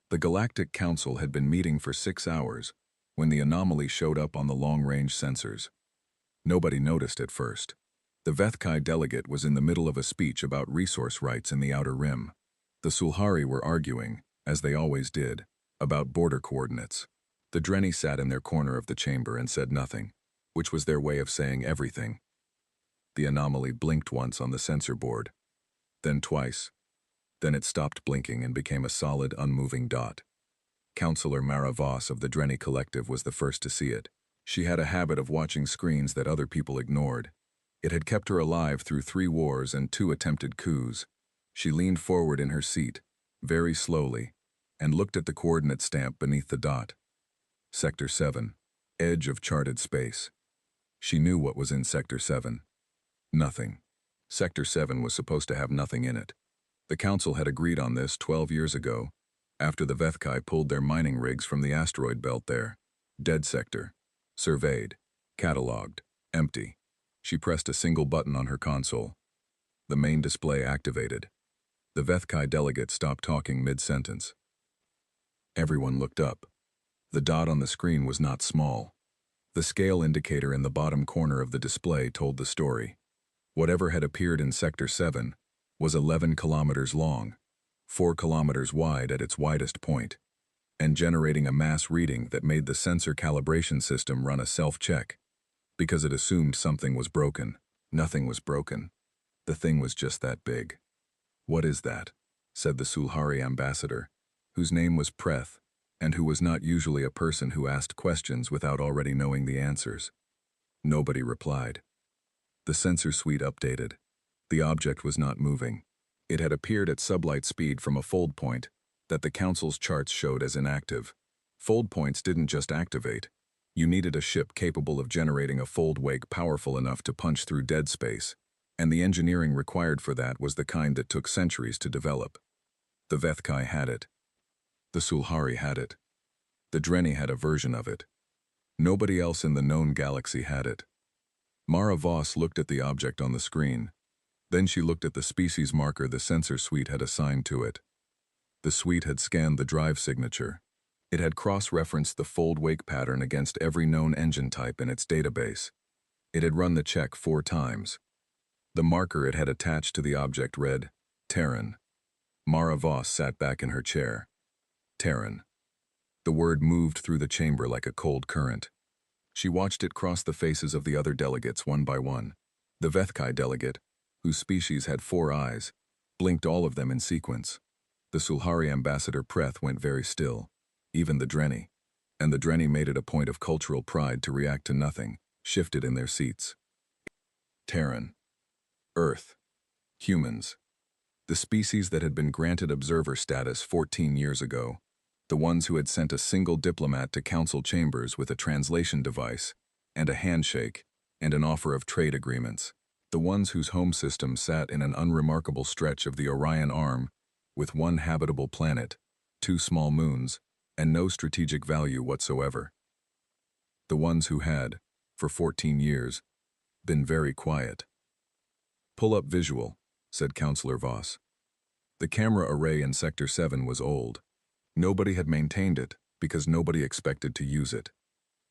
The Galactic Council had been meeting for 6 hours when the anomaly showed up on the long-range sensors. Nobody noticed at first. The Vethkai delegate was in the middle of a speech about resource rights in the Outer Rim. The Sulhari were arguing, as they always did, about border coordinates. The Drenni sat in their corner of the chamber and said nothing, which was their way of saying everything. The anomaly blinked once on the sensor board, then twice. Then it stopped blinking and became a solid, unmoving dot. Counselor Mara Voss of the Drenni Collective was the first to see it. She had a habit of watching screens that other people ignored. It had kept her alive through 3 wars and 2 attempted coups. She leaned forward in her seat, very slowly, and looked at the coordinate stamp beneath the dot. Sector 7, edge of charted space. She knew what was in Sector 7. Nothing. Sector 7 was supposed to have nothing in it. The Council had agreed on this 12 years ago, after the Vethkai pulled their mining rigs from the asteroid belt there. Dead sector. Surveyed. Catalogued. Empty. She pressed a single button on her console. The main display activated. The Vethkai delegate stopped talking mid-sentence. Everyone looked up. The dot on the screen was not small. The scale indicator in the bottom corner of the display told the story. Whatever had appeared in Sector 7 was 11 kilometers long, 4 kilometers wide at its widest point, and generating a mass reading that made the sensor calibration system run a self-check, because it assumed something was broken. Nothing was broken. The thing was just that big. "What is that?" said the Sulhari ambassador, whose name was Preth, and who was not usually a person who asked questions without already knowing the answers. Nobody replied. The sensor suite updated. The object was not moving. It had appeared at sublight speed from a fold point that the Council's charts showed as inactive. Fold points didn't just activate. You needed a ship capable of generating a fold wake powerful enough to punch through dead space, and the engineering required for that was the kind that took centuries to develop. The Vethkai had it. The Sulhari had it. The Drenni had a version of it. Nobody else in the known galaxy had it. Mara Voss looked at the object on the screen. Then she looked at the species marker the sensor suite had assigned to it. The suite had scanned the drive signature. It had cross-referenced the fold-wake pattern against every known engine type in its database. It had run the check 4 times. The marker it had attached to the object read, Terran. Mara Voss sat back in her chair. Terran. The word moved through the chamber like a cold current. She watched it cross the faces of the other delegates one by one. The Vethkai delegate, whose species had 4 eyes, blinked all of them in sequence. The Sulhari ambassador Preth went very still, even the Drenni. And the Drenni made it a point of cultural pride to react to nothing, shifted in their seats. Terran. Earth. Humans. The species that had been granted observer status 14 years ago. The ones who had sent a single diplomat to council chambers with a translation device, and a handshake, and an offer of trade agreements. The ones whose home system sat in an unremarkable stretch of the Orion Arm, with 1 habitable planet, 2 small moons, and no strategic value whatsoever. The ones who had, for 14 years, been very quiet. "Pull up visual," said Counselor Voss. The camera array in Sector 7 was old. Nobody had maintained it because nobody expected to use it.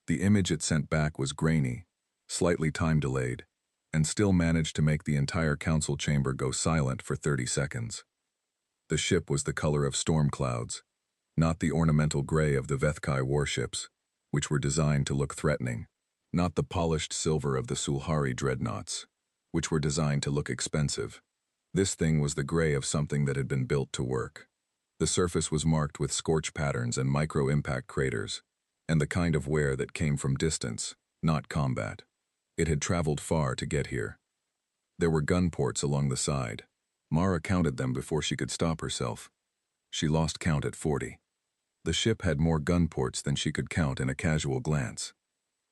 The image it sent back was grainy, slightly time-delayed, and still managed to make the entire council chamber go silent for 30 seconds. The ship was the color of storm clouds, not the ornamental gray of the Vethkai warships, which were designed to look threatening, not the polished silver of the Sulhari dreadnoughts, which were designed to look expensive. This thing was the gray of something that had been built to work. The surface was marked with scorch patterns and micro-impact craters, and the kind of wear that came from distance, not combat. It had traveled far to get here. There were gun ports along the side. Mara counted them before she could stop herself. She lost count at 40. The ship had more gun ports than she could count in a casual glance.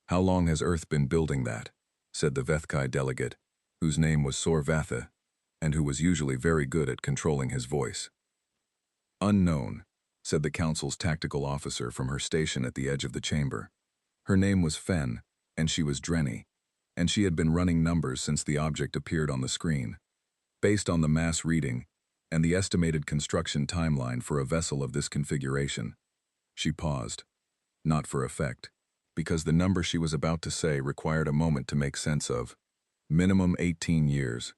"How long has Earth been building that?" said the Vethkai delegate, whose name was Sor Vatha, and who was usually very good at controlling his voice. "Unknown," said the Council's tactical officer from her station at the edge of the chamber. Her name was Fen, and she was Drenni, and she had been running numbers since the object appeared on the screen. Based on the mass reading, and the estimated construction timeline for a vessel of this configuration. She paused, not for effect, because the number she was about to say required a moment to make sense of. Minimum 18 years.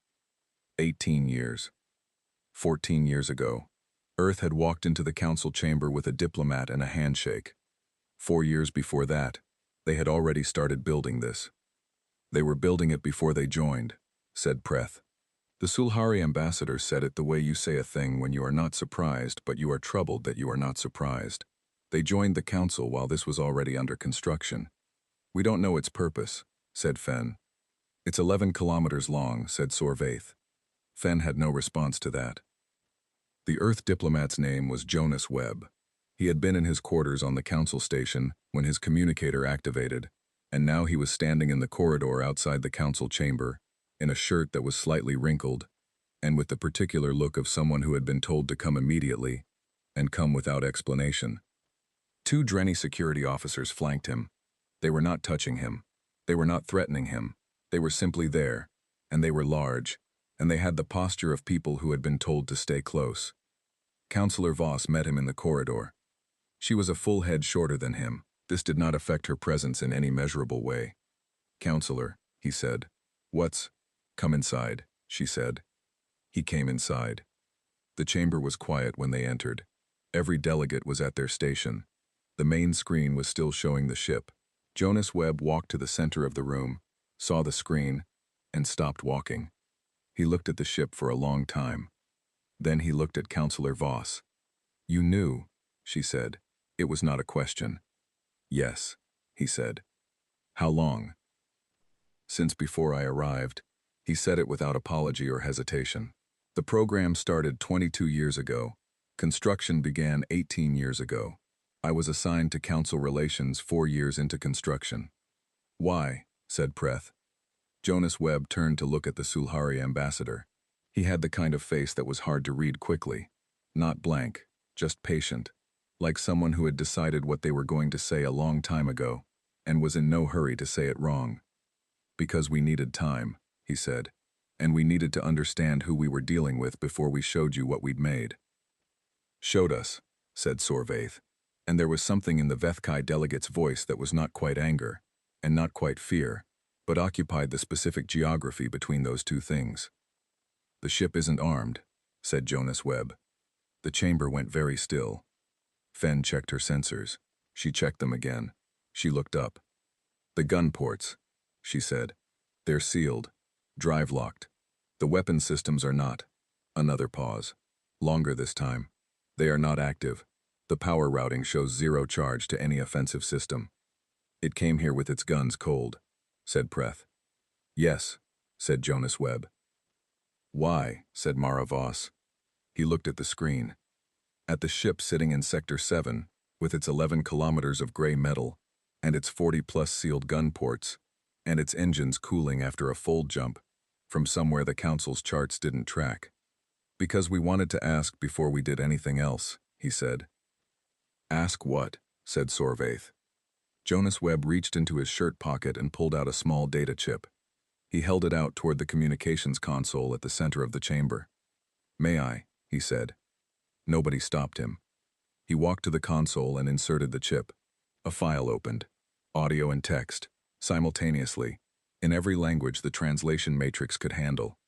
18 years. 14 years ago, Earth had walked into the council chamber with a diplomat and a handshake. 4 years before that, they had already started building this. They were building it before they joined, said Preth. The Sulhari ambassador said it the way you say a thing when you are not surprised, but you are troubled that you are not surprised. They joined the council while this was already under construction. We don't know its purpose, said Fen. It's 11 kilometers long, said Sorvaith. Fen had no response to that. The Earth diplomat's name was Jonas Webb. He had been in his quarters on the council station when his communicator activated, and now he was standing in the corridor outside the council chamber, in a shirt that was slightly wrinkled, and with the particular look of someone who had been told to come immediately, and come without explanation. 2 Drenni security officers flanked him. They were not touching him. They were not threatening him. They were simply there, and they were large, and they had the posture of people who had been told to stay close. Counselor Voss met him in the corridor. She was a full head shorter than him. This did not affect her presence in any measurable way. "Counselor," he said. "What's—" "Come inside," she said. He came inside. The chamber was quiet when they entered. Every delegate was at their station. The main screen was still showing the ship. Jonas Webb walked to the center of the room, saw the screen, and stopped walking. He looked at the ship for a long time. Then he looked at Counselor Voss. "You knew," she said. It was not a question. "Yes," he said. "How long?" "Since before I arrived." He said it without apology or hesitation. The program started 22 years ago. Construction began 18 years ago. I was assigned to Council Relations 4 years into construction. "Why?" said Preth. Jonas Webb turned to look at the Sulhari ambassador. He had the kind of face that was hard to read quickly. Not blank, just patient, like someone who had decided what they were going to say a long time ago, and was in no hurry to say it wrong. "Because we needed time," he said, "and we needed to understand who we were dealing with before we showed you what we'd made." "Showed us," said Sorvaith, and there was something in the Vethkai delegate's voice that was not quite anger, and not quite fear, but occupied the specific geography between those two things. "The ship isn't armed," said Jonas Webb. The chamber went very still. Fen checked her sensors. She checked them again. She looked up. "The gun ports," she said. "They're sealed. Drive locked. The weapon systems are not." Another pause. Longer this time. "They are not active. The power routing shows 0 charge to any offensive system." "It came here with its guns cold," said Preth. "Yes," said Jonas Webb. "Why?" said Mara Voss. He looked at the screen. At the ship sitting in Sector 7, with its 11 kilometers of gray metal, and its 40-plus sealed gun ports, and its engines cooling after a fold jump, from somewhere the Council's charts didn't track. "Because we wanted to ask before we did anything else," he said. "Ask what?" said Sorvaith. Jonas Webb reached into his shirt pocket and pulled out a small data chip. He held it out toward the communications console at the center of the chamber. "May I?" he said. Nobody stopped him. He walked to the console and inserted the chip. A file opened. Audio and text, simultaneously, in every language the translation matrix could handle.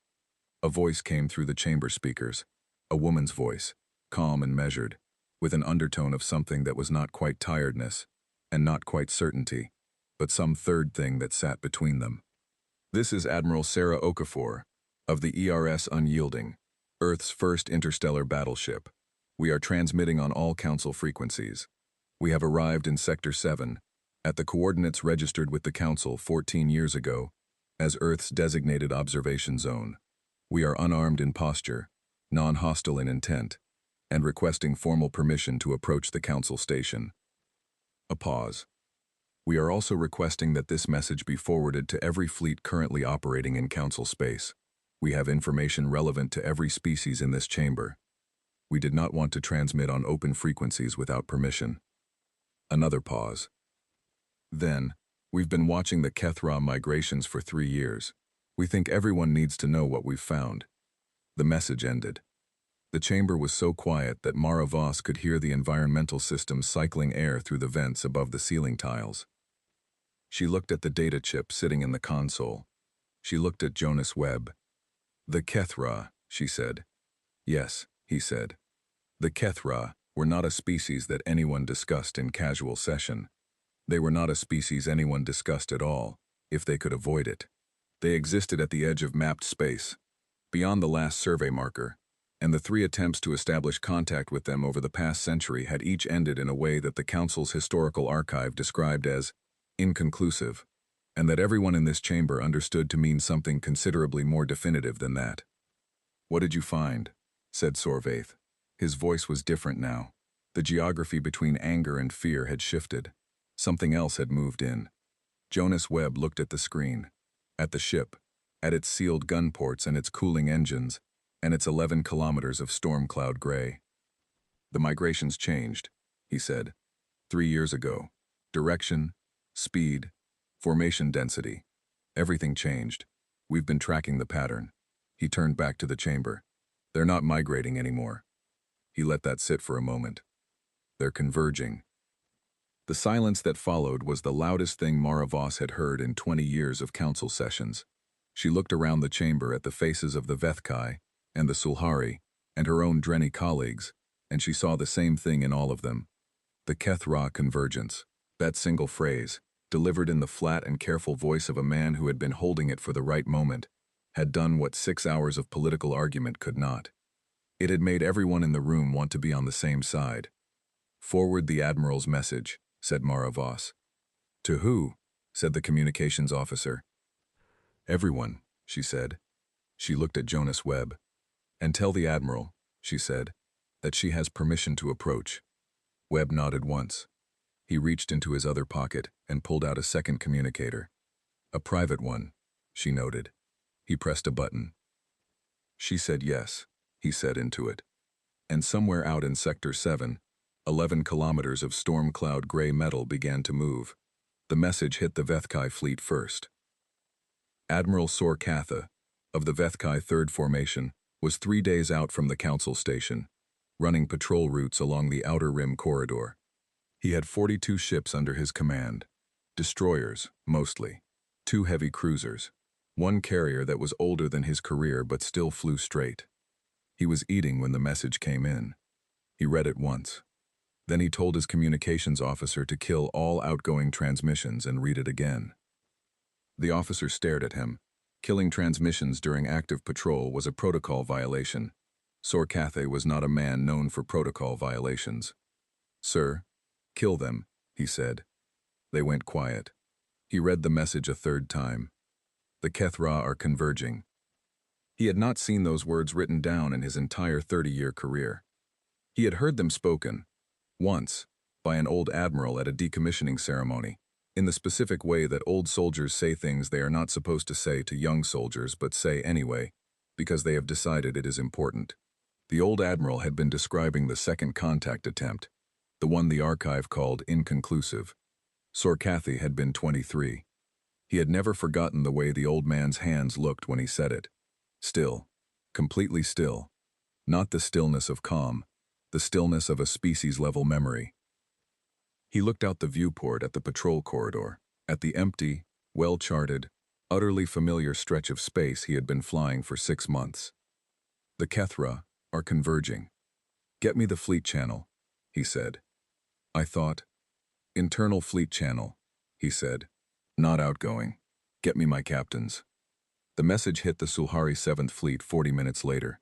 A voice came through the chamber speakers. A woman's voice, calm and measured, with an undertone of something that was not quite tiredness, and not quite certainty, but some third thing that sat between them. "This is Admiral Sarah Okafor, of the ERS Unyielding, Earth's first interstellar battleship. We are transmitting on all Council frequencies. We have arrived in Sector 7, at the coordinates registered with the Council 14 years ago, as Earth's designated observation zone. We are unarmed in posture, non-hostile in intent, and requesting formal permission to approach the Council station." A pause. "We are also requesting that this message be forwarded to every fleet currently operating in Council space. We have information relevant to every species in this chamber. We did not want to transmit on open frequencies without permission." Another pause. Then, "We've been watching the Kethra migrations for 3 years. We think everyone needs to know what we've found." The message ended. The The chamber was so quiet that Mara Voss could hear the environmental system cycling air through the vents above the ceiling tiles. She looked at the data chip sitting in the console. She looked at Jonas Webb. "The Kethra," she said. "Yes," he said. "The Kethra were not a species that anyone discussed in casual session. They were not a species anyone discussed at all, if they could avoid it. They existed at the edge of mapped space, beyond the last survey marker, and the 3 attempts to establish contact with them over the past century had each ended in a way that the Council's historical archive described as inconclusive, and that everyone in this chamber understood to mean something considerably more definitive than that." "What did you find?" said Sorvaith. His voice was different now. The geography between anger and fear had shifted. Something else had moved in. Jonas Webb looked at the screen, at the ship, at its sealed gun ports and its cooling engines, and its 11 kilometers of storm cloud gray. "The migration's changed," he said. 3 years ago. Direction, speed, formation density. Everything changed. We've been tracking the pattern." He turned back to the chamber. "They're not migrating anymore." He let that sit for a moment. "They're converging." The silence that followed was the loudest thing Mara Voss had heard in 20 years of council sessions. She looked around the chamber at the faces of the Vethkai and the Sulhari and her own Drenni colleagues, and she saw the same thing in all of them. The Kethra convergence. That single phrase, delivered in the flat and careful voice of a man who had been holding it for the right moment, had done what 6 hours of political argument could not. It had made everyone in the room want to be on the same side. "Forward the Admiral's message," said Mara Voss. "To who?" said the communications officer. "Everyone," she said. She looked at Jonas Webb. "And tell the Admiral," she said, "that she has permission to approach." Webb nodded once. He reached into his other pocket and pulled out a second communicator. "A private one," she noted. He pressed a button. She said yes, he said into it. And somewhere out in Sector 7, 11 kilometers of storm cloud gray metal began to move. The message hit the Vethkai fleet first. Admiral Sorkatha, of the Vethkai 3rd Formation, was 3 days out from the council station, running patrol routes along the Outer Rim corridor. He had 42 ships under his command. Destroyers, mostly. 2 heavy cruisers. 1 carrier that was older than his career but still flew straight. He was eating when the message came in. He read it once. Then he told his communications officer to kill all outgoing transmissions and read it again. The officer stared at him. Killing transmissions during active patrol was a protocol violation. Sorkatha was not a man known for protocol violations. "Sir, kill them," he said. They went quiet. He read the message a 3rd time. "The Kethra are converging." He had not seen those words written down in his entire 30-year career. He had heard them spoken, once, by an old admiral at a decommissioning ceremony, in the specific way that old soldiers say things they are not supposed to say to young soldiers but say anyway, because they have decided it is important. The old admiral had been describing the second contact attempt, the one the archive called inconclusive. Sorkatha had been 23. He had never forgotten the way the old man's hands looked when he said it. Still, completely still. Not the stillness of calm, the stillness of a species-level memory. He looked out the viewport at the patrol corridor, at the empty, well-charted, utterly familiar stretch of space he had been flying for 6 months. "The Kethra are converging. Get me the fleet channel," he said. I thought, "Internal fleet channel," he said. "Not outgoing. Get me my captains." The message hit the Sulhari 7th Fleet 40 minutes later.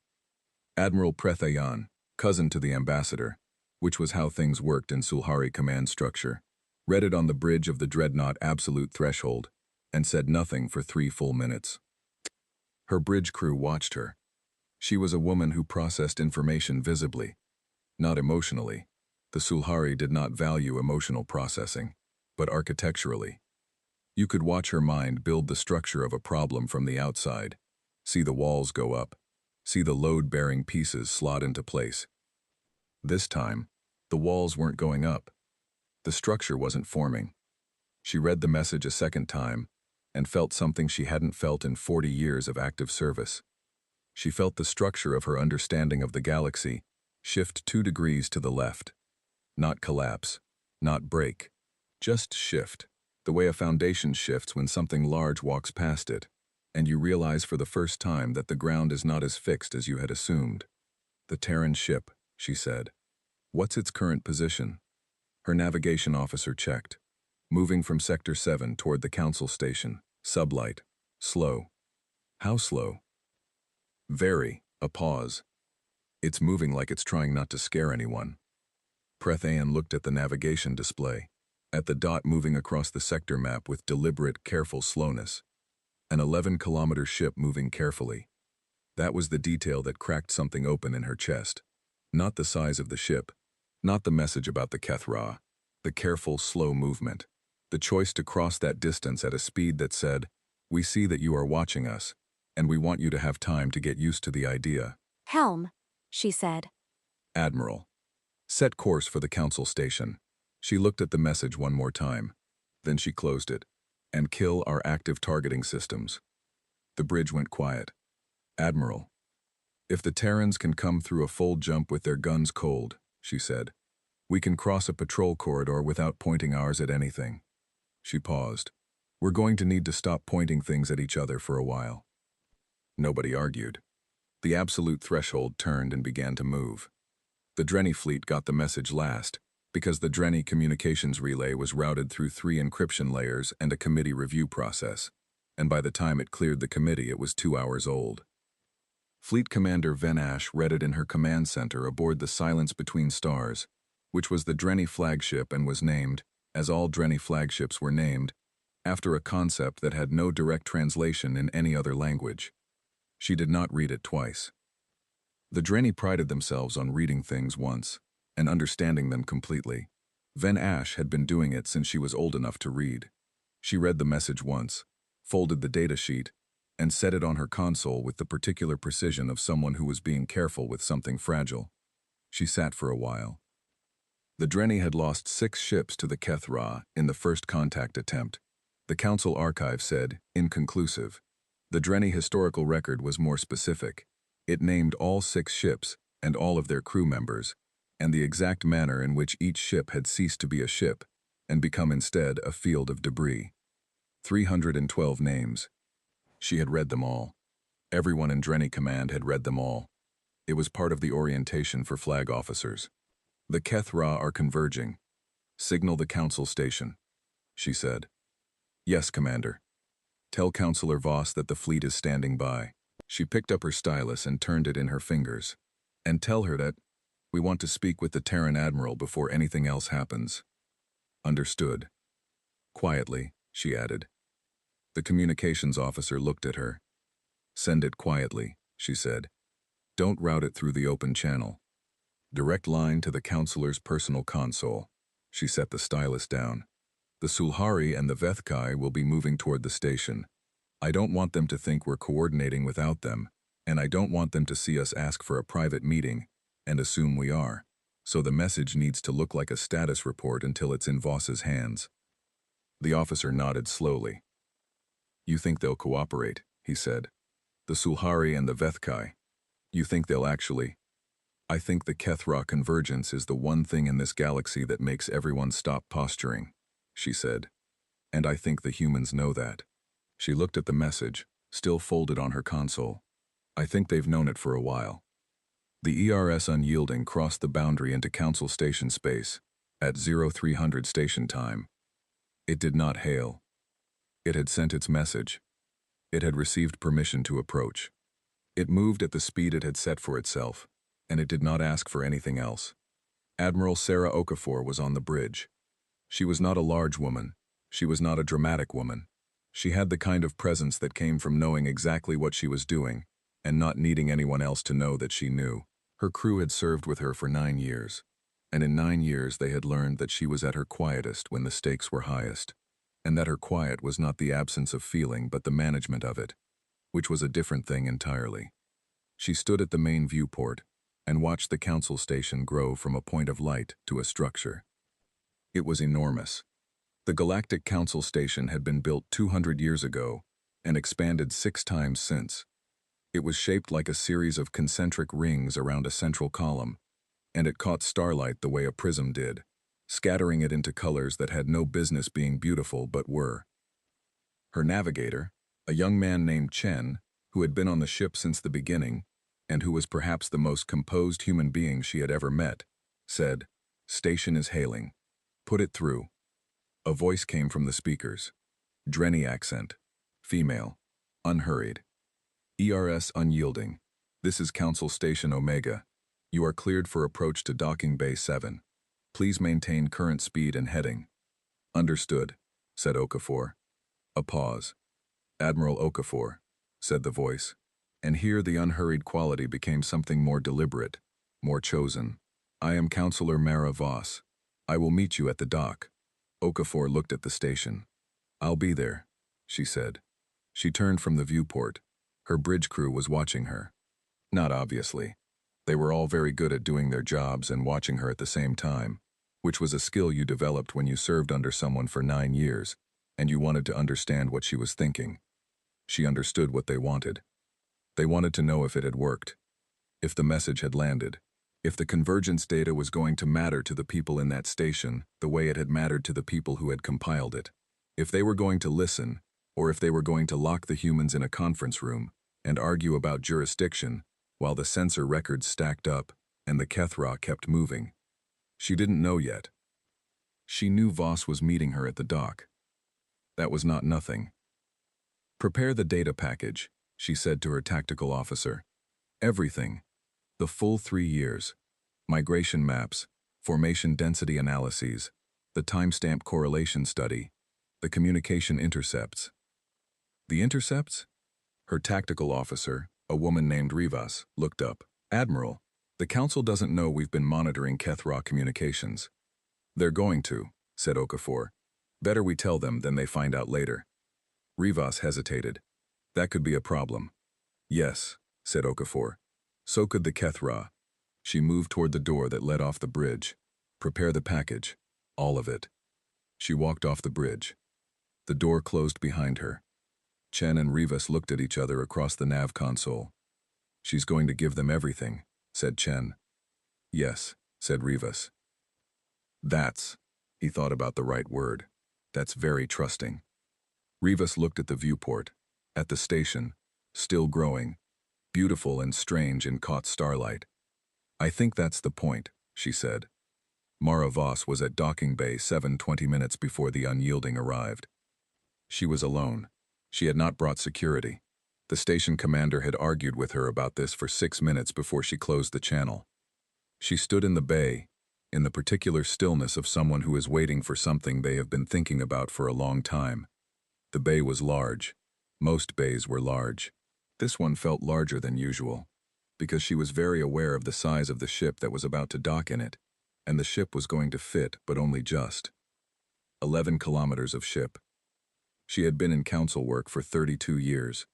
Admiral Prethayan, cousin to the ambassador, which was how things worked in Sulhari command structure, read it on the bridge of the dreadnought Absolute Threshold, and said nothing for 3 full minutes. Her bridge crew watched her. She was a woman who processed information visibly, not emotionally. The Sulhari did not value emotional processing, but architecturally. You could watch her mind build the structure of a problem from the outside, see the walls go up, see the load-bearing pieces slot into place. This time, the walls weren't going up. The structure wasn't forming. She read the message a second time and felt something she hadn't felt in 40 years of active service. She felt the structure of her understanding of the galaxy shift 2 degrees to the left. Not collapse, not break, just shift, the way a foundation shifts when something large walks past it, and you realize for the first time that the ground is not as fixed as you had assumed. The Terran ship, she said. What's its current position? Her navigation officer checked. Moving from Sector 7 toward the Council Station. Sublight. Slow. How slow? Very. A pause. It's moving like it's trying not to scare anyone. Prethayan looked at the navigation display, at the dot moving across the sector map with deliberate, careful slowness. An 11-kilometer ship moving carefully. That was the detail that cracked something open in her chest. Not the size of the ship, not the message about the Kethra, the careful, slow movement. The choice to cross that distance at a speed that said, "We see that you are watching us, and we want you to have time to get used to the idea." Helm, she said. Admiral. Set course for the Council Station. She looked at the message one more time. Then she closed it. And kill our active targeting systems. The bridge went quiet. Admiral. If the Terrans can come through a full jump with their guns cold, she said, we can cross a patrol corridor without pointing ours at anything. She paused. We're going to need to stop pointing things at each other for a while. Nobody argued. The absolute threshold turned and began to move. The Drenny fleet got the message last, because the Drenny communications relay was routed through 3 encryption layers and a committee review process, and by the time it cleared the committee it was 2 hours old. Fleet Commander Ven Ash read it in her command center aboard the Silence Between Stars, which was the Drenny flagship and was named, as all Drenny flagships were named, after a concept that had no direct translation in any other language. She did not read it twice. The Drenny prided themselves on reading things once, and understanding them completely. Ven Ash had been doing it since she was old enough to read. She read the message once, folded the datasheet, and set it on her console with the particular precision of someone who was being careful with something fragile. She sat for a while. The Drenny had lost 6 ships to the Kethra in the first contact attempt. The Council archive said, inconclusive. The Drenny historical record was more specific. It named all 6 ships and all of their crew members, and the exact manner in which each ship had ceased to be a ship and become instead a field of debris. 312 names. She had read them all. Everyone in Drenny Command had read them all. It was part of the orientation for flag officers. The Kethra are converging. Signal the Council Station, she said. Yes, Commander. Tell Counselor Voss that the fleet is standing by. She picked up her stylus and turned it in her fingers. And tell her that we want to speak with the Terran Admiral before anything else happens. Understood. Quietly, she added. The communications officer looked at her. Send it quietly, she said. Don't route it through the open channel. Direct line to the Counselor's personal console. She set the stylus down. The Sulhari and the Vethkai will be moving toward the station. I don't want them to think we're coordinating without them, and I don't want them to see us ask for a private meeting and assume we are. So the message needs to look like a status report until it's in Voss's hands. The officer nodded slowly. You think they'll cooperate, he said. The Sulhari and the Vethkai. You think they'll actually? I think the Kethra convergence is the one thing in this galaxy that makes everyone stop posturing, she said. And I think the humans know that. She looked at the message, still folded on her console. I think they've known it for a while. The ERS Unyielding crossed the boundary into Council Station space at 0300 station time. It did not hail. It had sent its message. It had received permission to approach. It moved at the speed it had set for itself, and it did not ask for anything else. Admiral Sarah Okafor was on the bridge. She was not a large woman. She was not a dramatic woman. She had the kind of presence that came from knowing exactly what she was doing and not needing anyone else to know that she knew. Her crew had served with her for 9 years, and in 9 years they had learned that she was at her quietest when the stakes were highest, and that her quiet was not the absence of feeling but the management of it, which was a different thing entirely. She stood at the main viewport and watched the Council Station grow from a point of light to a structure. It was enormous. The Galactic Council Station had been built 200 years ago and expanded 6 times since. It was shaped like a series of concentric rings around a central column, and it caught starlight the way a prism did, scattering it into colors that had no business being beautiful but were. Her navigator, a young man named Chen, who had been on the ship since the beginning, and who was perhaps the most composed human being she had ever met, said, "Station is hailing. Put it through." A voice came from the speakers. Drenny accent. Female. Unhurried. ERS unyielding. This is Council Station Omega. You are cleared for approach to Docking Bay 7. Please maintain current speed and heading. Understood, said Okafor. A pause. Admiral Okafor, said the voice. And here the unhurried quality became something more deliberate, more chosen. I am Counselor Mara Voss. I will meet you at the dock. Okafor looked at the station. I'll be there, she said. She turned from the viewport. Her bridge crew was watching her. Not obviously. They were all very good at doing their jobs and watching her at the same time, which was a skill you developed when you served under someone for 9 years, and you wanted to understand what she was thinking. She understood what they wanted. They wanted to know if it had worked, if the message had landed, if the convergence data was going to matter to the people in that station the way it had mattered to the people who had compiled it, if they were going to listen, or if they were going to lock the humans in a conference room and argue about jurisdiction while the sensor records stacked up and the Kethra kept moving. She didn't know yet. She knew Voss was meeting her at the dock. That was not nothing. Prepare the data package, she said to her tactical officer. Everything. The full 3 years. Migration maps, formation density analyses, the timestamp correlation study, the communication intercepts. The intercepts? Her tactical officer, a woman named Rivas, looked up. Admiral, the Council doesn't know we've been monitoring Kethra communications. They're going to, said Okafor. Better we tell them than they find out later. Rivas hesitated. That could be a problem. Yes, said Okafor. So could the Kethra. She moved toward the door that led off the bridge. Prepare the package. All of it. She walked off the bridge. The door closed behind her. Chen and Rivas looked at each other across the nav console. She's going to give them everything, said Chen. Yes, said Rivas. He thought about the right word. That's very trusting. Rivas looked at the viewport, at the station, still growing, beautiful and strange in caught starlight. I think that's the point, she said. Mara Voss was at Docking Bay 7 20 minutes before the Unyielding arrived. She was alone. She had not brought security. The station commander had argued with her about this for 6 minutes before she closed the channel. She stood in the bay, in the particular stillness of someone who is waiting for something they have been thinking about for a long time. The bay was large. Most bays were large. This one felt larger than usual, because she was very aware of the size of the ship that was about to dock in it, and the ship was going to fit, but only just. 11 kilometers of ship. She had been in council work for 32 years.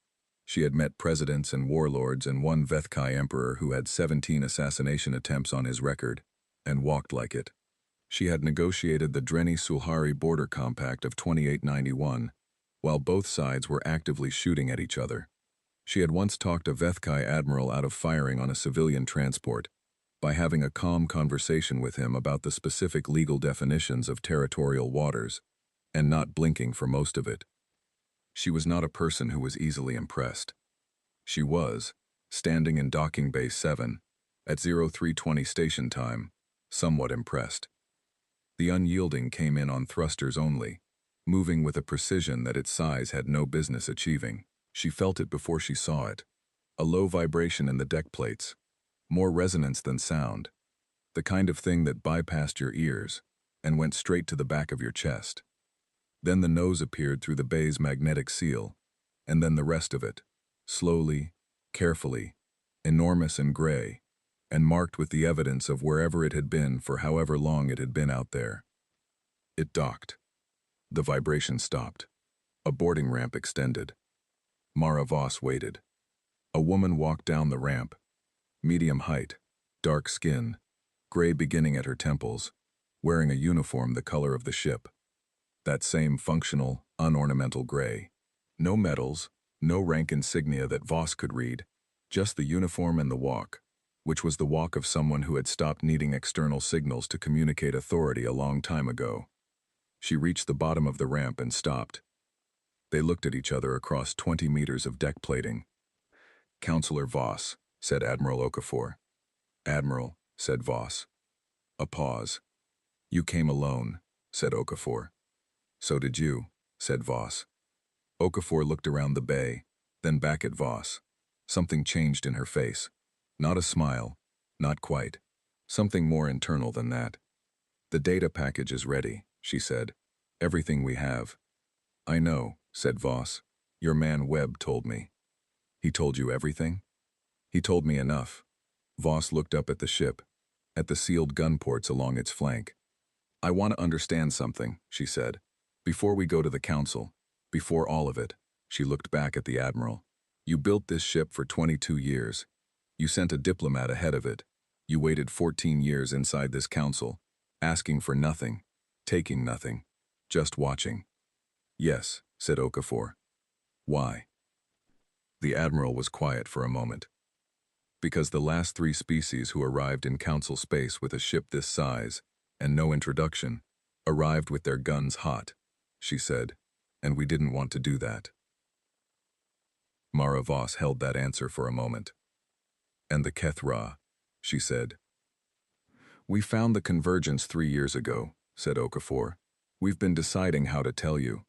She had met presidents and warlords and one Vethkai emperor who had 17 assassination attempts on his record, and walked like it. She had negotiated the Drenni-Sulhari border compact of 2891, while both sides were actively shooting at each other. She had once talked a Vethkai admiral out of firing on a civilian transport by having a calm conversation with him about the specific legal definitions of territorial waters, and not blinking for most of it. She was not a person who was easily impressed. She was, standing in Docking Bay 7, at 0320 station time, somewhat impressed. The Unyielding came in on thrusters only, moving with a precision that its size had no business achieving. She felt it before she saw it. A low vibration in the deck plates. More resonance than sound. The kind of thing that bypassed your ears and went straight to the back of your chest. Then the nose appeared through the bay's magnetic seal, and then the rest of it, slowly, carefully, enormous and gray, and marked with the evidence of wherever it had been for however long it had been out there. It docked. The vibration stopped. A boarding ramp extended. Mara Voss waited. A woman walked down the ramp. Medium height, dark skin, gray beginning at her temples, wearing a uniform the color of the ship. That same functional, unornamental gray. No medals, no rank insignia that Voss could read, Just the uniform and the walk, which was the walk of someone who had stopped needing external signals to communicate authority a long time ago. She reached the bottom of the ramp and stopped. They looked at each other across 20 meters of deck plating. "Counselor Voss," said Admiral Okafor. "Admiral," said Voss. A pause. "You came alone," said Okafor. "So did you," said Voss. Okafor looked around the bay, then back at Voss. Something changed in her face. Not a smile. Not quite. Something more internal than that. "The data package is ready," she said. "Everything we have." "I know," said Voss. "Your man Webb told me." "He told you everything?" "He told me enough." Voss looked up at the ship, at the sealed gun ports along its flank. "I want to understand something," she said. "Before we go to the council, before all of it." She looked back at the admiral. "You built this ship for 22 years. You sent a diplomat ahead of it. You waited 14 years inside this council, asking for nothing, taking nothing, just watching." "Yes," said Okafor. "Why?" The admiral was quiet for a moment. "Because the last 3 species who arrived in council space with a ship this size, and no introduction, arrived with their guns hot," she said, "and we didn't want to do that." Mara Voss held that answer for a moment. "And the Kethra," she said. "We found the convergence 3 years ago," said Okafor. "We've been deciding how to tell you."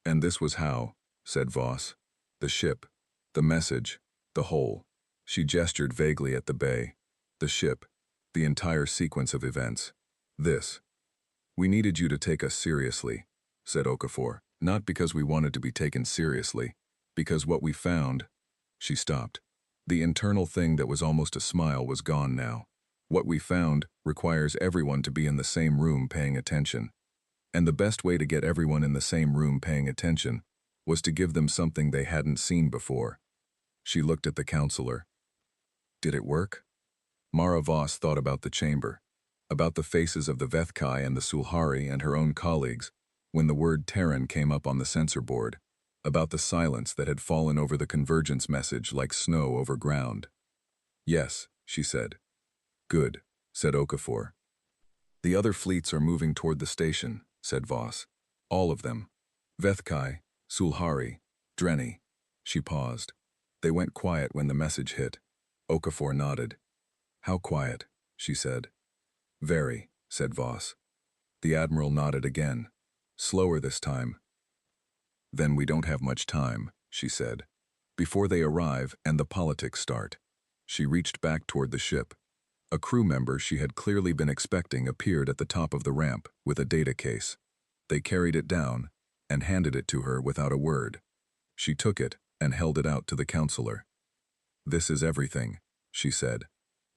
"And this was how," said Voss. "The ship, the message, the whole." She gestured vaguely at the bay. "The ship, the entire sequence of events. This. We needed you to take us seriously," said Okafor. "Not because we wanted to be taken seriously, because what we found." She stopped. The internal thing that was almost a smile was gone now. "What we found requires everyone to be in the same room paying attention. And the best way to get everyone in the same room paying attention was to give them something they hadn't seen before." She looked at the counselor. "Did it work?" Mara Voss thought about the chamber, about the faces of the Vethkai and the Sulhari and her own colleagues when the word Terran came up on the sensor board, about the silence that had fallen over the convergence message like snow over ground. "Yes," she said. "Good," said Okafor. "The other fleets are moving toward the station," said Voss. "All of them. Vethkai, Sulhari, Drenni." She paused. "They went quiet when the message hit." Okafor nodded. "How quiet?" she said. "Very," said Voss. The admiral nodded again. "Slower this time." "Then we don't have much time," she said. "Before they arrive and the politics start." She reached back toward the ship. A crew member she had clearly been expecting appeared at the top of the ramp with a data case. They carried it down and handed it to her without a word. She took it and held it out to the counselor. "This is everything," she said.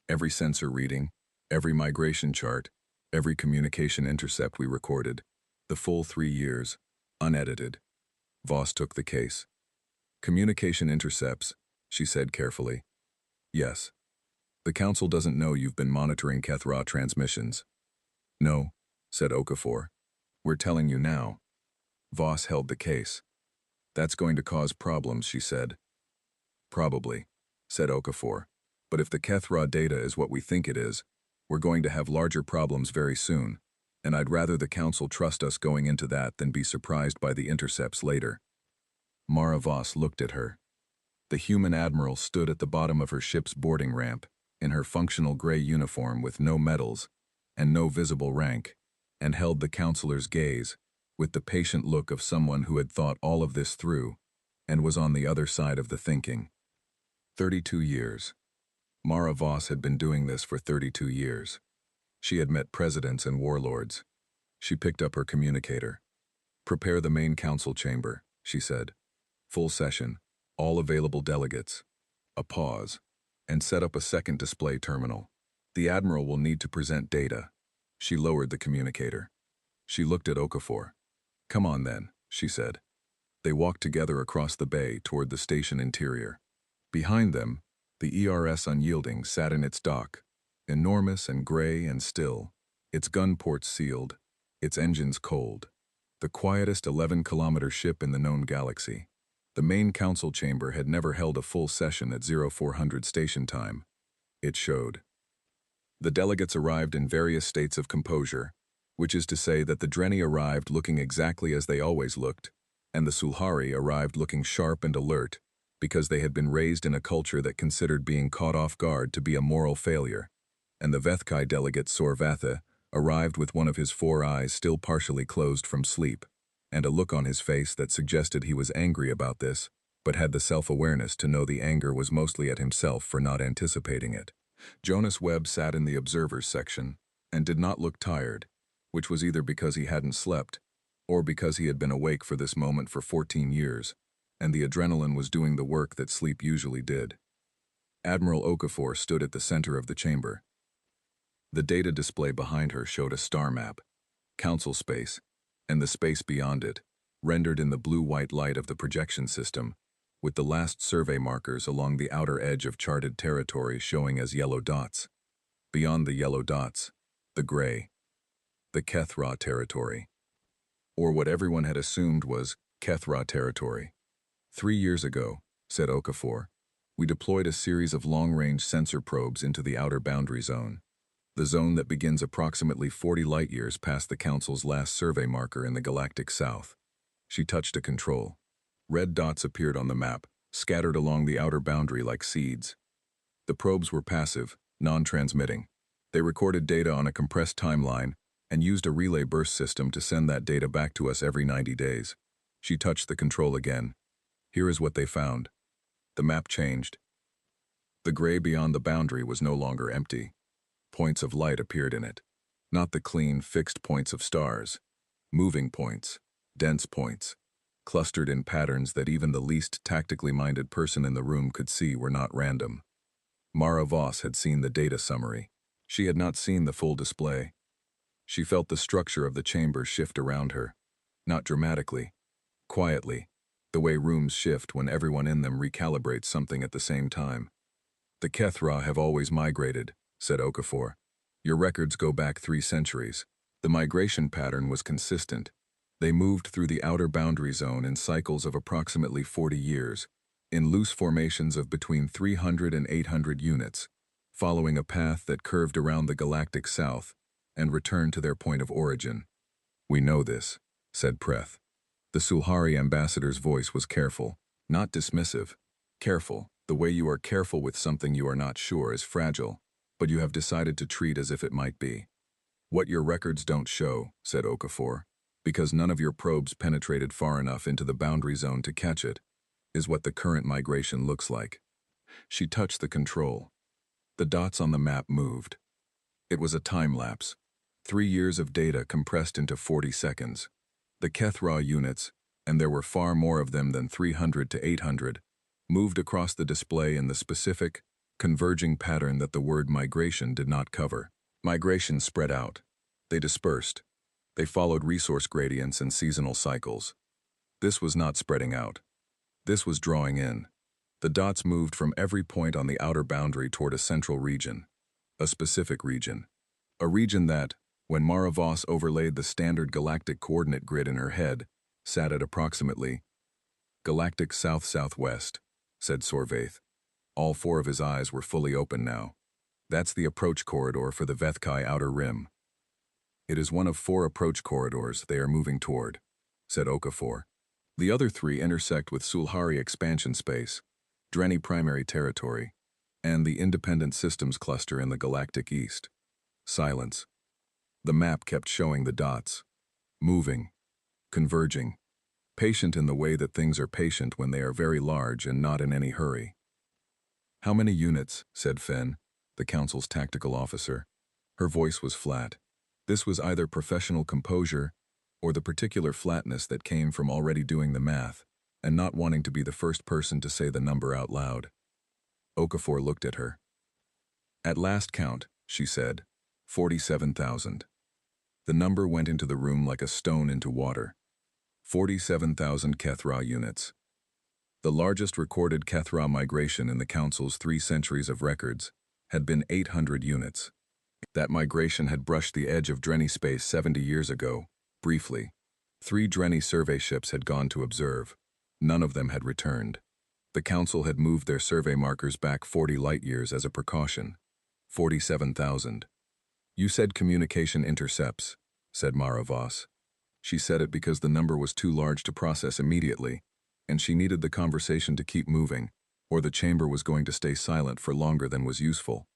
"Every sensor reading, every migration chart, every communication intercept we recorded, the full 3 years, unedited." Voss took the case. "Communication intercepts," she said carefully. "Yes. The council doesn't know you've been monitoring Kethra transmissions." "No," said Okafor. "We're telling you now." Voss held the case. "That's going to cause problems," she said. "Probably," said Okafor. "But if the Kethra data is what we think it is, we're going to have larger problems very soon, and I'd rather the council trust us going into that than be surprised by the intercepts later." Mara Voss looked at her. The human admiral stood at the bottom of her ship's boarding ramp, in her functional gray uniform with no medals and no visible rank, and held the counselor's gaze with the patient look of someone who had thought all of this through and was on the other side of the thinking. 32 years. Mara Voss had been doing this for 32 years. She had met presidents and warlords. She picked up her communicator. "Prepare the main council chamber," she said. "Full session, all available delegates." A pause, and set up a second display terminal. "The admiral will need to present data." She lowered the communicator. She looked at Okafor. "Come on then," she said. They walked together across the bay toward the station interior. Behind them, the ERS Unyielding sat in its dock, enormous and gray and still, its gun ports sealed, its engines cold. The quietest 11-kilometer ship in the known galaxy. The main council chamber had never held a full session at 0400 station time. It showed. The delegates arrived in various states of composure, which is to say that the Drenni arrived looking exactly as they always looked, and the Sulhari arrived looking sharp and alert, because they had been raised in a culture that considered being caught off guard to be a moral failure, and the Vethkai delegate Sorvatha arrived with one of his 4 eyes still partially closed from sleep, and a look on his face that suggested he was angry about this, but had the self-awareness to know the anger was mostly at himself for not anticipating it. Jonas Webb sat in the observers section and did not look tired, which was either because he hadn't slept or because he had been awake for this moment for 14 years, and the adrenaline was doing the work that sleep usually did. Admiral Okafor stood at the center of the chamber. The data display behind her showed a star map, council space, and the space beyond it, rendered in the blue-white light of the projection system, with the last survey markers along the outer edge of charted territory showing as yellow dots. Beyond the yellow dots, the gray, the Kethra territory, or what everyone had assumed was Kethra territory. 3 years ago, said Okafor, we deployed a series of long-range sensor probes into the outer boundary zone, the zone that begins approximately 40 light-years past the Council's last survey marker in the galactic south. She touched a control. Red dots appeared on the map, scattered along the outer boundary like seeds. The probes were passive, non-transmitting. They recorded data on a compressed timeline and used a relay burst system to send that data back to us every 90 days. She touched the control again. Here is what they found. The map changed. The gray beyond the boundary was no longer empty. Points of light appeared in it. Not the clean, fixed points of stars. Moving points, dense points, clustered in patterns that even the least tactically minded person in the room could see were not random. Mara Voss had seen the data summary. She had not seen the full display. She felt the structure of the chamber shift around her. Not dramatically, quietly, the way rooms shift when everyone in them recalibrates something at the same time. The Kethra have always migrated, said Okafor. Your records go back 3 centuries. The migration pattern was consistent. They moved through the outer boundary zone in cycles of approximately 40 years, in loose formations of between 300 and 800 units, following a path that curved around the galactic south and returned to their point of origin. We know this, said Preth. The Sulhari ambassador's voice was careful, not dismissive. Careful, the way you are careful with something you are not sure is fragile, but you have decided to treat as if it might be. What your records don't show, said Okafor, because none of your probes penetrated far enough into the boundary zone to catch it, is what the current migration looks like. She touched the control. The dots on the map moved. It was a time lapse. 3 years of data compressed into 40 seconds. The Kethra units, and there were far more of them than 300 to 800, moved across the display in the specific, converging pattern that the word migration did not cover. Migration spread out. They dispersed. They followed resource gradients and seasonal cycles. This was not spreading out. This was drawing in. The dots moved from every point on the outer boundary toward a central region, a specific region. A region that, when Mara Voss overlaid the standard galactic coordinate grid in her head, sat at approximately galactic south-southwest, said Sorvath. All 4 of his eyes were fully open now. That's the approach corridor for the Vethkai outer rim. It is one of 4 approach corridors they are moving toward, said Okafor. The other 3 intersect with Sulhari expansion space, Drenni primary territory, and the independent systems cluster in the galactic east. Silence. The map kept showing the dots. Moving. Converging. Patient in the way that things are patient when they are very large and not in any hurry. How many units, said Fenn, the Council's tactical officer. Her voice was flat. This was either professional composure or the particular flatness that came from already doing the math and not wanting to be the first person to say the number out loud. Okafor looked at her. At last count, she said, 47,000. The number went into the room like a stone into water. 47,000 Kethra units. The largest recorded Kethra migration in the Council's 3 centuries of records had been 800 units. That migration had brushed the edge of Drenni space 70 years ago, briefly. 3 Drenni survey ships had gone to observe. None of them had returned. The Council had moved their survey markers back 40 light-years as a precaution. 47,000. You said communication intercepts, said Mara Voss. She said it because the number was too large to process immediately, and she needed the conversation to keep moving, or the chamber was going to stay silent for longer than was useful.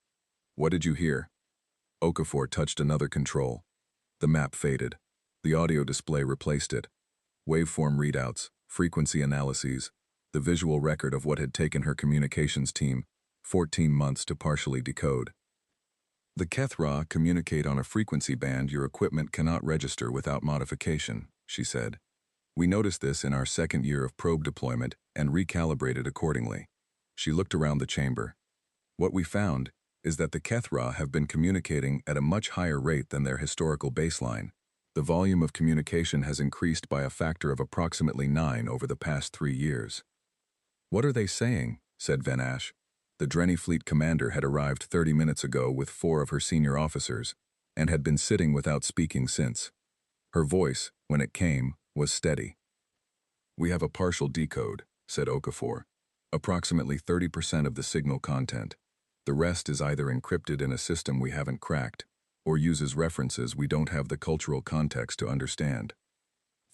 What did you hear? Okafor touched another control. The map faded. The audio display replaced it. Waveform readouts, frequency analyses, the visual record of what had taken her communications team 14 months to partially decode. The Kethra communicate on a frequency band your equipment cannot register without modification, she said. We noticed this in our second year of probe deployment and recalibrated accordingly. She looked around the chamber. What we found is that the Kethra have been communicating at a much higher rate than their historical baseline. The volume of communication has increased by a factor of approximately 9 over the past 3 years. What are they saying? Said Van Ash. The Drenny Fleet commander had arrived 30 minutes ago with 4 of her senior officers and had been sitting without speaking since. Her voice, when it came, was steady. We have a partial decode, said Okafor. Approximately 30% of the signal content. The rest is either encrypted in a system we haven't cracked, or uses references we don't have the cultural context to understand.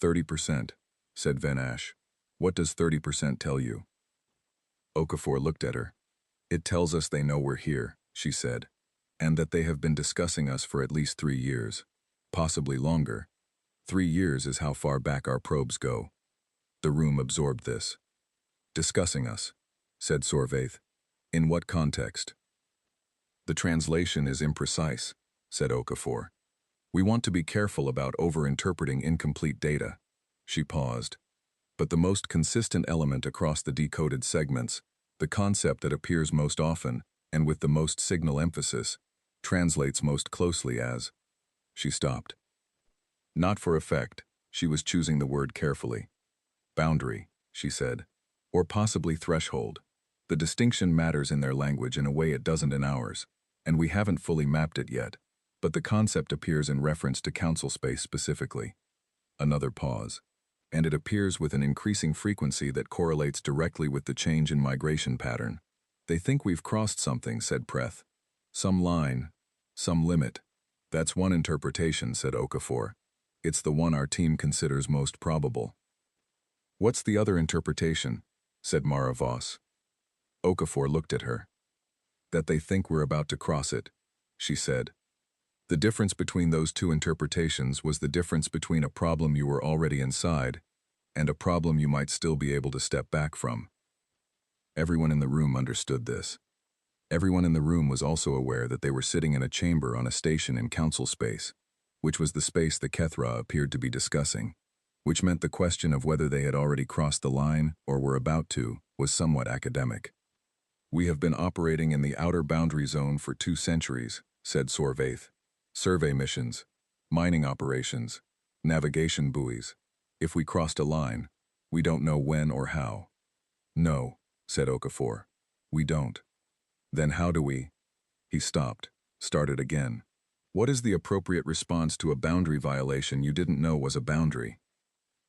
30%, said Van Ash. What does 30% tell you? Okafor looked at her. It tells us they know we're here, she said, and that they have been discussing us for at least 3 years, possibly longer. 3 years is how far back our probes go. The room absorbed this. Discussing us, said Sorvaith. In what context? The translation is imprecise, said Okafor. We want to be careful about over-interpreting incomplete data. She paused. But the most consistent element across the decoded segments, the concept that appears most often, and with the most signal emphasis, translates most closely as. She stopped. Not for effect, she was choosing the word carefully. Boundary, she said. Or possibly threshold. The distinction matters in their language in a way it doesn't in ours, and we haven't fully mapped it yet, but the concept appears in reference to council space specifically. Another pause. And it appears with an increasing frequency that correlates directly with the change in migration pattern. They think we've crossed something, said Preth. Some line, some limit. That's one interpretation, said Okafor. It's the one our team considers most probable. What's the other interpretation? Said Mara Voss. Okafor looked at her. That they think we're about to cross it, she said. The difference between those two interpretations was the difference between a problem you were already inside and a problem you might still be able to step back from. Everyone in the room understood this. Everyone in the room was also aware that they were sitting in a chamber on a station in council space, which was the space the Kethra appeared to be discussing, which meant the question of whether they had already crossed the line or were about to was somewhat academic. We have been operating in the outer boundary zone for 2 centuries, said Sorvaith. Survey missions, mining operations, navigation buoys. If we crossed a line, we don't know when or how. No, said Okafor. We don't. Then how do we? He stopped, started again. What is the appropriate response to a boundary violation you didn't know was a boundary?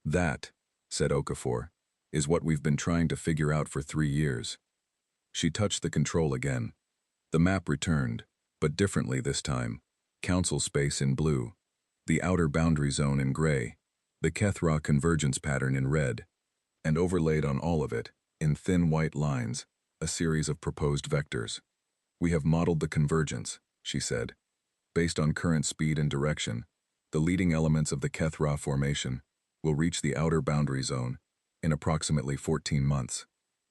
That, said Okafor, is what we've been trying to figure out for 3 years. She touched the control again. The map returned, but differently this time. Council space in blue, the outer boundary zone in gray, the Kethra convergence pattern in red, and overlaid on all of it, in thin white lines, a series of proposed vectors. We have modeled the convergence, she said. Based on current speed and direction, the leading elements of the Kethra formation will reach the outer boundary zone in approximately 14 months.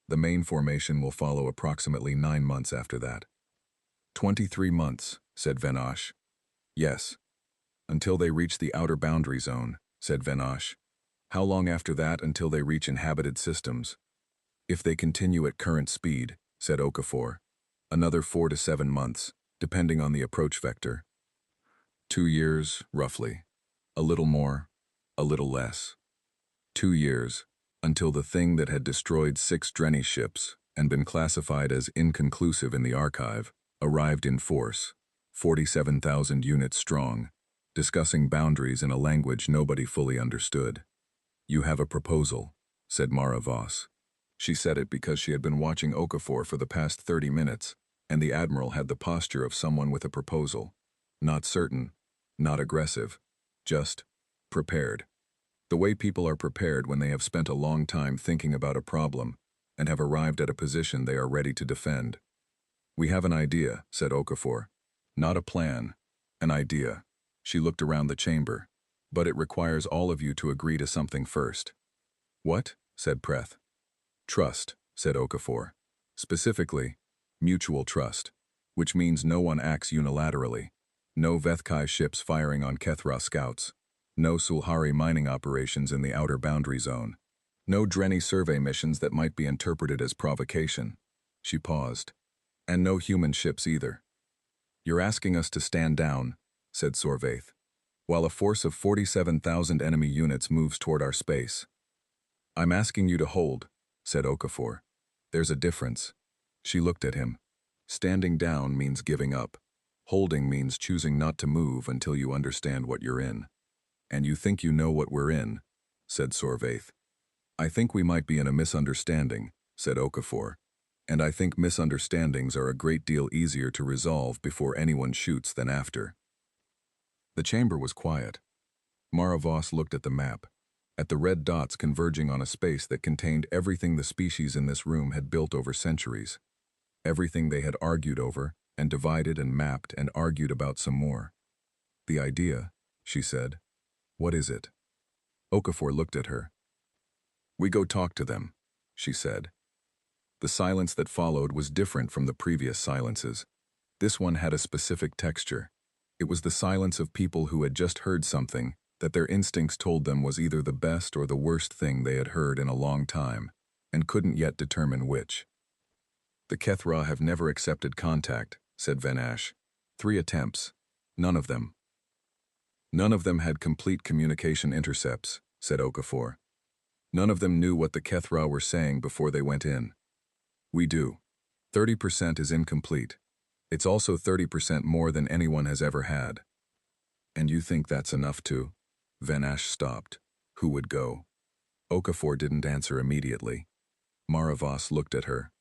The main formation will follow approximately 9 months after that. 23 months, said Van Ash. Yes. Until they reach the outer boundary zone, said Van Ash. How long after that until they reach inhabited systems? If they continue at current speed, said Okafor. Another 4 to 7 months, depending on the approach vector. 2 years, roughly. A little more, a little less. 2 years, until the thing that had destroyed 6 Drenny ships and been classified as inconclusive in the archive arrived in force. 47,000 units strong, discussing boundaries in a language nobody fully understood. You have a proposal, said Mara Voss. She said it because she had been watching Okafor for the past 30 minutes, and the Admiral had the posture of someone with a proposal. Not certain, not aggressive, just prepared. The way people are prepared when they have spent a long time thinking about a problem and have arrived at a position they are ready to defend. "We have an idea," said Okafor. "Not a plan, an idea." She looked around the chamber. "But it requires all of you to agree to something first." "What?" said Preth. "Trust," said Okafor. "Specifically, mutual trust, which means no one acts unilaterally. No Vethkai ships firing on Kethra scouts. No Sulhari mining operations in the outer boundary zone. No Drenni survey missions that might be interpreted as provocation." She paused. "And no human ships either." "You're asking us to stand down," said Sorvaith, "while a force of 47,000 enemy units moves toward our space." "I'm asking you to hold," said Okafor. "There's a difference." She looked at him. Standing down means giving up. Holding means choosing not to move until you understand what you're in. "And you think you know what we're in," said Sorvaith. "I think we might be in a misunderstanding," said Okafor. "And I think misunderstandings are a great deal easier to resolve before anyone shoots than after." The chamber was quiet. Mara Voss looked at the map, at the red dots converging on a space that contained everything the species in this room had built over centuries. Everything they had argued over, and divided and mapped and argued about some more. "The idea," she said. "What is it?" Okafor looked at her. "We go talk to them," she said. The silence that followed was different from the previous silences. This one had a specific texture. It was the silence of people who had just heard something that their instincts told them was either the best or the worst thing they had heard in a long time, and couldn't yet determine which. "The Kethra have never accepted contact," said Venash. 3 attempts. None of them. "None of them had complete communication intercepts," said Okafor. "None of them knew what the Kethra were saying before they went in. We do. 30% is incomplete. It's also 30% more than anyone has ever had." "And you think that's enough to?" Venash stopped. Who would go? Okafor didn't answer immediately. Mara Voss looked at her.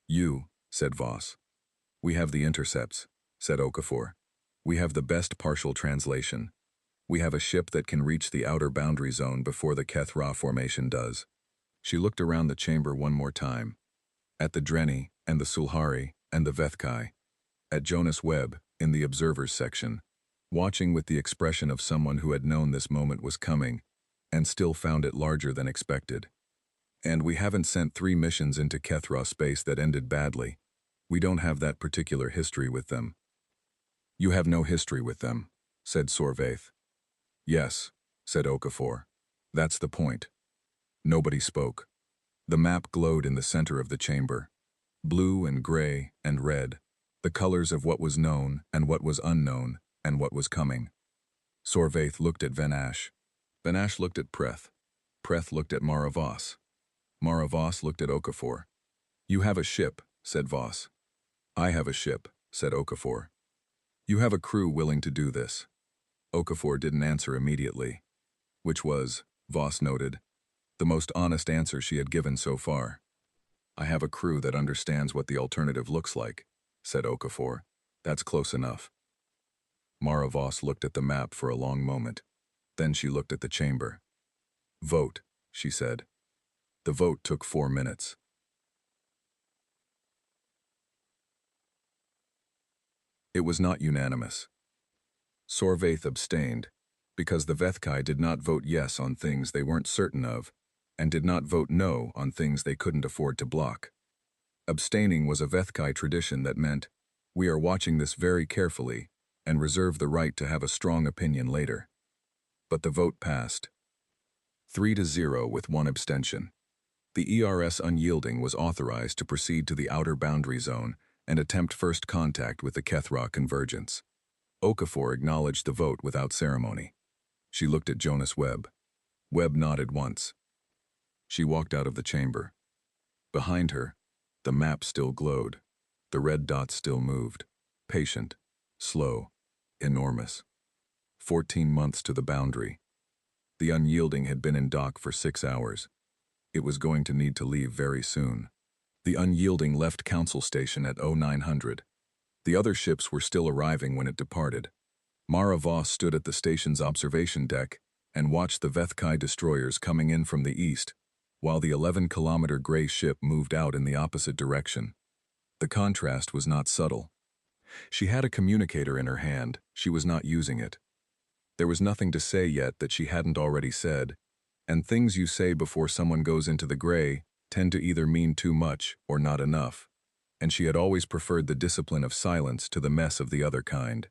"You," said Voss. "We have the intercepts," said Okafor. "We have the best partial translation. We have a ship that can reach the outer boundary zone before the Kethra formation does." She looked around the chamber one more time. At the Drenni and the Sulhari and the Vethkai. At Jonas Webb in the observers section, watching with the expression of someone who had known this moment was coming and still found it larger than expected. "And we haven't sent 3 missions into Kethra space that ended badly. We don't have that particular history with them." "You have no history with them," said Sorvaith. "Yes," said Okafor. "That's the point." Nobody spoke. The map glowed in the center of the chamber. Blue and gray and red, the colors of what was known and what was unknown and what was coming. Sorvaith looked at Venash. Venash looked at Preth. Preth looked at Mara Voss. Mara Voss looked at Okafor. "You have a ship," said Voss. "I have a ship," said Okafor. "You have a crew willing to do this." Okafor didn't answer immediately. Which was, Voss noted, the most honest answer she had given so far. "I have a crew that understands what the alternative looks like," said Okafor. "That's close enough." Mara Voss looked at the map for a long moment. Then she looked at the chamber. "Vote," she said. The vote took 4 minutes. It was not unanimous. Sorvaith abstained, because the Vethkai did not vote yes on things they weren't certain of, and did not vote no on things they couldn't afford to block. Abstaining was a Vethkai tradition that meant, "We are watching this very carefully, and reserve the right to have a strong opinion later." But the vote passed. 3-0 with 1 abstention. The ERS Unyielding was authorized to proceed to the outer boundary zone and attempt first contact with the Kethra convergence. Okafor acknowledged the vote without ceremony. She looked at Jonas Webb. Webb nodded once. She walked out of the chamber. Behind her, the map still glowed. The red dots still moved. Patient, slow, enormous. 14 months to the boundary. The Unyielding had been in dock for 6 hours. It was going to need to leave very soon. The Unyielding left Council Station at 0900. The other ships were still arriving when it departed. Mara Voss stood at the station's observation deck and watched the Vethkai destroyers coming in from the east, while the 11-kilometer gray ship moved out in the opposite direction. The contrast was not subtle. She had a communicator in her hand. She was not using it. There was nothing to say yet that she hadn't already said, and things you say before someone goes into the gray tend to either mean too much or not enough, and she had always preferred the discipline of silence to the mess of the other kind.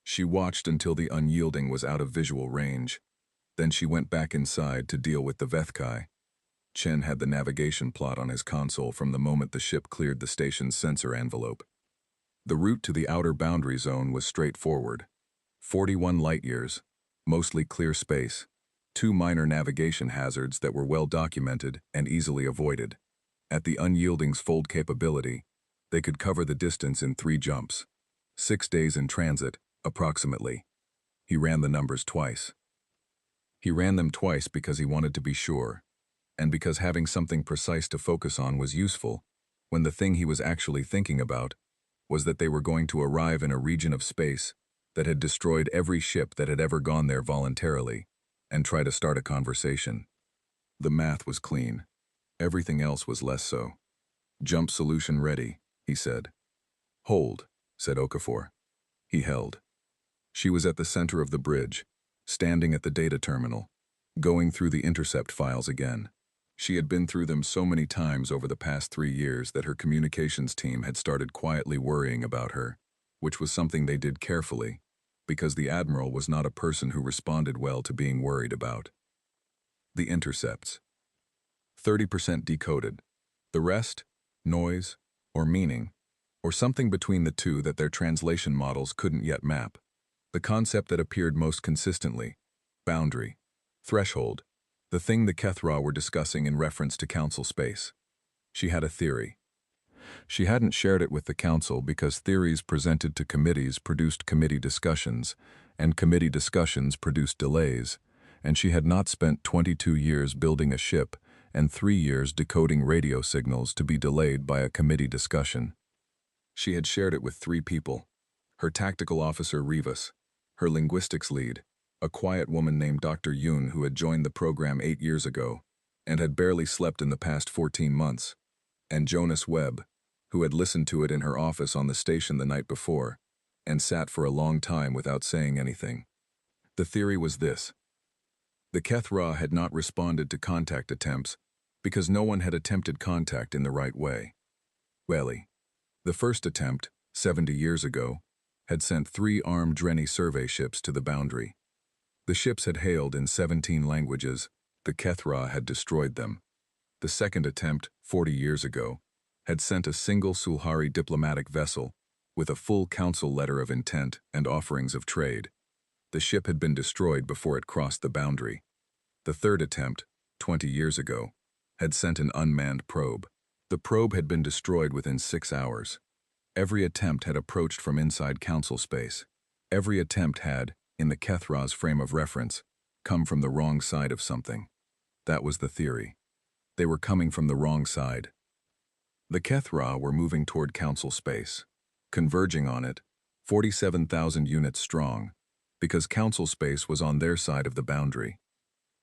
She watched until the Unyielding was out of visual range. Then she went back inside to deal with the Vethkai. Chen had the navigation plot on his console from the moment the ship cleared the station's sensor envelope. The route to the outer boundary zone was straightforward. 41 light-years, mostly clear space, 2 minor navigation hazards that were well documented and easily avoided. At the Unyielding's fold capability, they could cover the distance in 3 jumps. 6 days in transit, approximately. He ran the numbers twice. He ran them twice because he wanted to be sure, and because having something precise to focus on was useful, when the thing he was actually thinking about was that they were going to arrive in a region of space that had destroyed every ship that had ever gone there voluntarily, and try to start a conversation. The math was clean. Everything else was less so. "Jump solution ready," he said. "Hold," said Okafor. He held. She was at the center of the bridge, standing at the data terminal, going through the intercept files again. She had been through them so many times over the past 3 years that her communications team had started quietly worrying about her, which was something they did carefully, because the Admiral was not a person who responded well to being worried about. The intercepts. 30% decoded. The rest, noise, or meaning, or something between the two that their translation models couldn't yet map. The concept that appeared most consistently: boundary, threshold, the thing the Kethra were discussing in reference to Council space. She had a theory. She hadn't shared it with the Council because theories presented to committees produced committee discussions, and committee discussions produced delays, and she had not spent 22 years building a ship and 3 years decoding radio signals to be delayed by a committee discussion. She had shared it with 3 people: her tactical officer Rivas, her linguistics lead, a quiet woman named Dr. Yoon who had joined the program 8 years ago and had barely slept in the past 14 months, and Jonas Webb, who had listened to it in her office on the station the night before and sat for a long time without saying anything. The theory was this: the Kethra had not responded to contact attempts because no one had attempted contact in the right way. Welly, the first attempt, 70 years ago, had sent 3 armed Drenni survey ships to the boundary. The ships had hailed in 17 languages. The Kethra had destroyed them. The second attempt, 40 years ago, had sent a single Sulhari diplomatic vessel with a full council letter of intent and offerings of trade. The ship had been destroyed before it crossed the boundary. The third attempt, 20 years ago, had sent an unmanned probe. The probe had been destroyed within 6 hours. Every attempt had approached from inside council space. Every attempt had, in the Kethra's frame of reference, come from the wrong side of something. That was the theory. They were coming from the wrong side. The Kethra were moving toward council space, converging on it, 47,000 units strong, because council space was on their side of the boundary.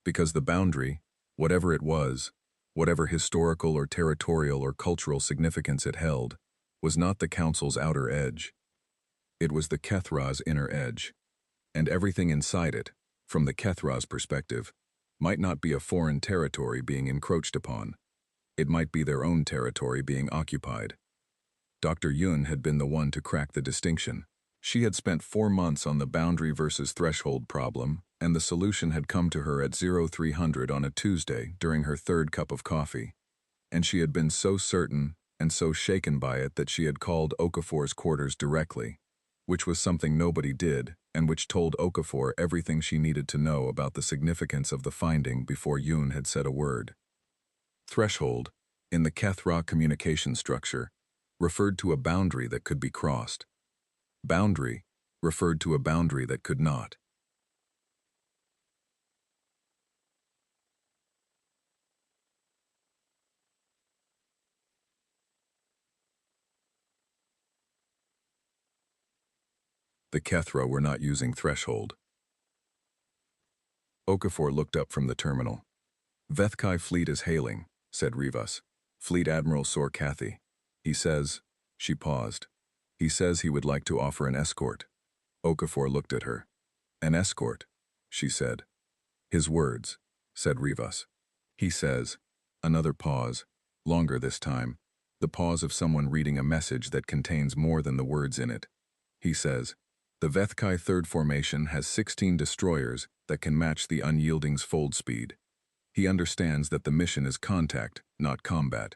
Because the boundary, whatever it was, whatever historical or territorial or cultural significance it held, was not the council's outer edge. It was the Kethra's inner edge, and everything inside it, from the Kethra's perspective, might not be a foreign territory being encroached upon. It might be their own territory being occupied. Dr. Yun had been the one to crack the distinction. She had spent 4 months on the boundary versus threshold problem, and the solution had come to her at 0300 on a Tuesday during her 3rd cup of coffee. And she had been so certain and so shaken by it that she had called Okafor's quarters directly, which was something nobody did, and which told Okafor everything she needed to know about the significance of the finding before Yoon had said a word. Threshold, in the Kethra communication structure, referred to a boundary that could be crossed. Boundary referred to a boundary that could not. The Kethra were not using threshold. Okafor looked up from the terminal. "Vethkai fleet is hailing," said Rivas. "Fleet Admiral Sor Kathy. He says—" She paused. "He says he would like to offer an escort." Okafor looked at her. "An escort," she said. "His words," said Rivas. "He says—" Another pause, longer this time, the pause of someone reading a message that contains more than the words in it. "He says, the Vethkai Third Formation has 16 destroyers that can match the Unyielding's fold speed. He understands that the mission is contact, not combat.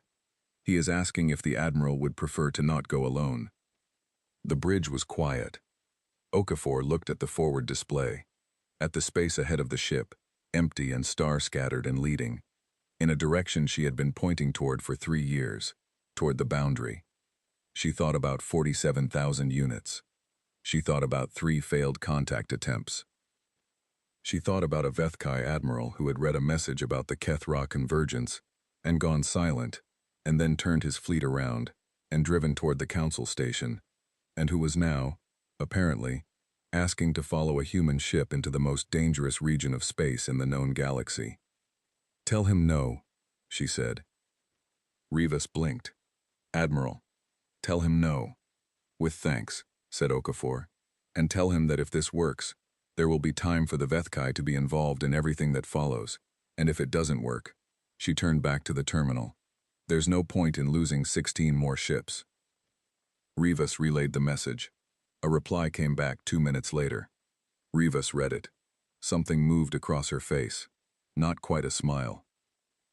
He is asking if the Admiral would prefer to not go alone." The bridge was quiet. Okafor looked at the forward display, at the space ahead of the ship, empty and star-scattered and leading, in a direction she had been pointing toward for 3 years, toward the boundary. She thought about 47,000 units. She thought about 3 failed contact attempts. She thought about a Vethkai admiral who had read a message about the Kethra convergence and gone silent, and then turned his fleet around and driven toward the council station, and who was now, apparently, asking to follow a human ship into the most dangerous region of space in the known galaxy. "Tell him no," she said. Rivas blinked. "Admiral, tell him no." "With thanks," said Okafor, "and tell him that if this works, there will be time for the Vethkai to be involved in everything that follows, and if it doesn't work—" She turned back to the terminal. "There's no point in losing 16 more ships." Rivas relayed the message. A reply came back 2 minutes later. Rivas read it. Something moved across her face. Not quite a smile.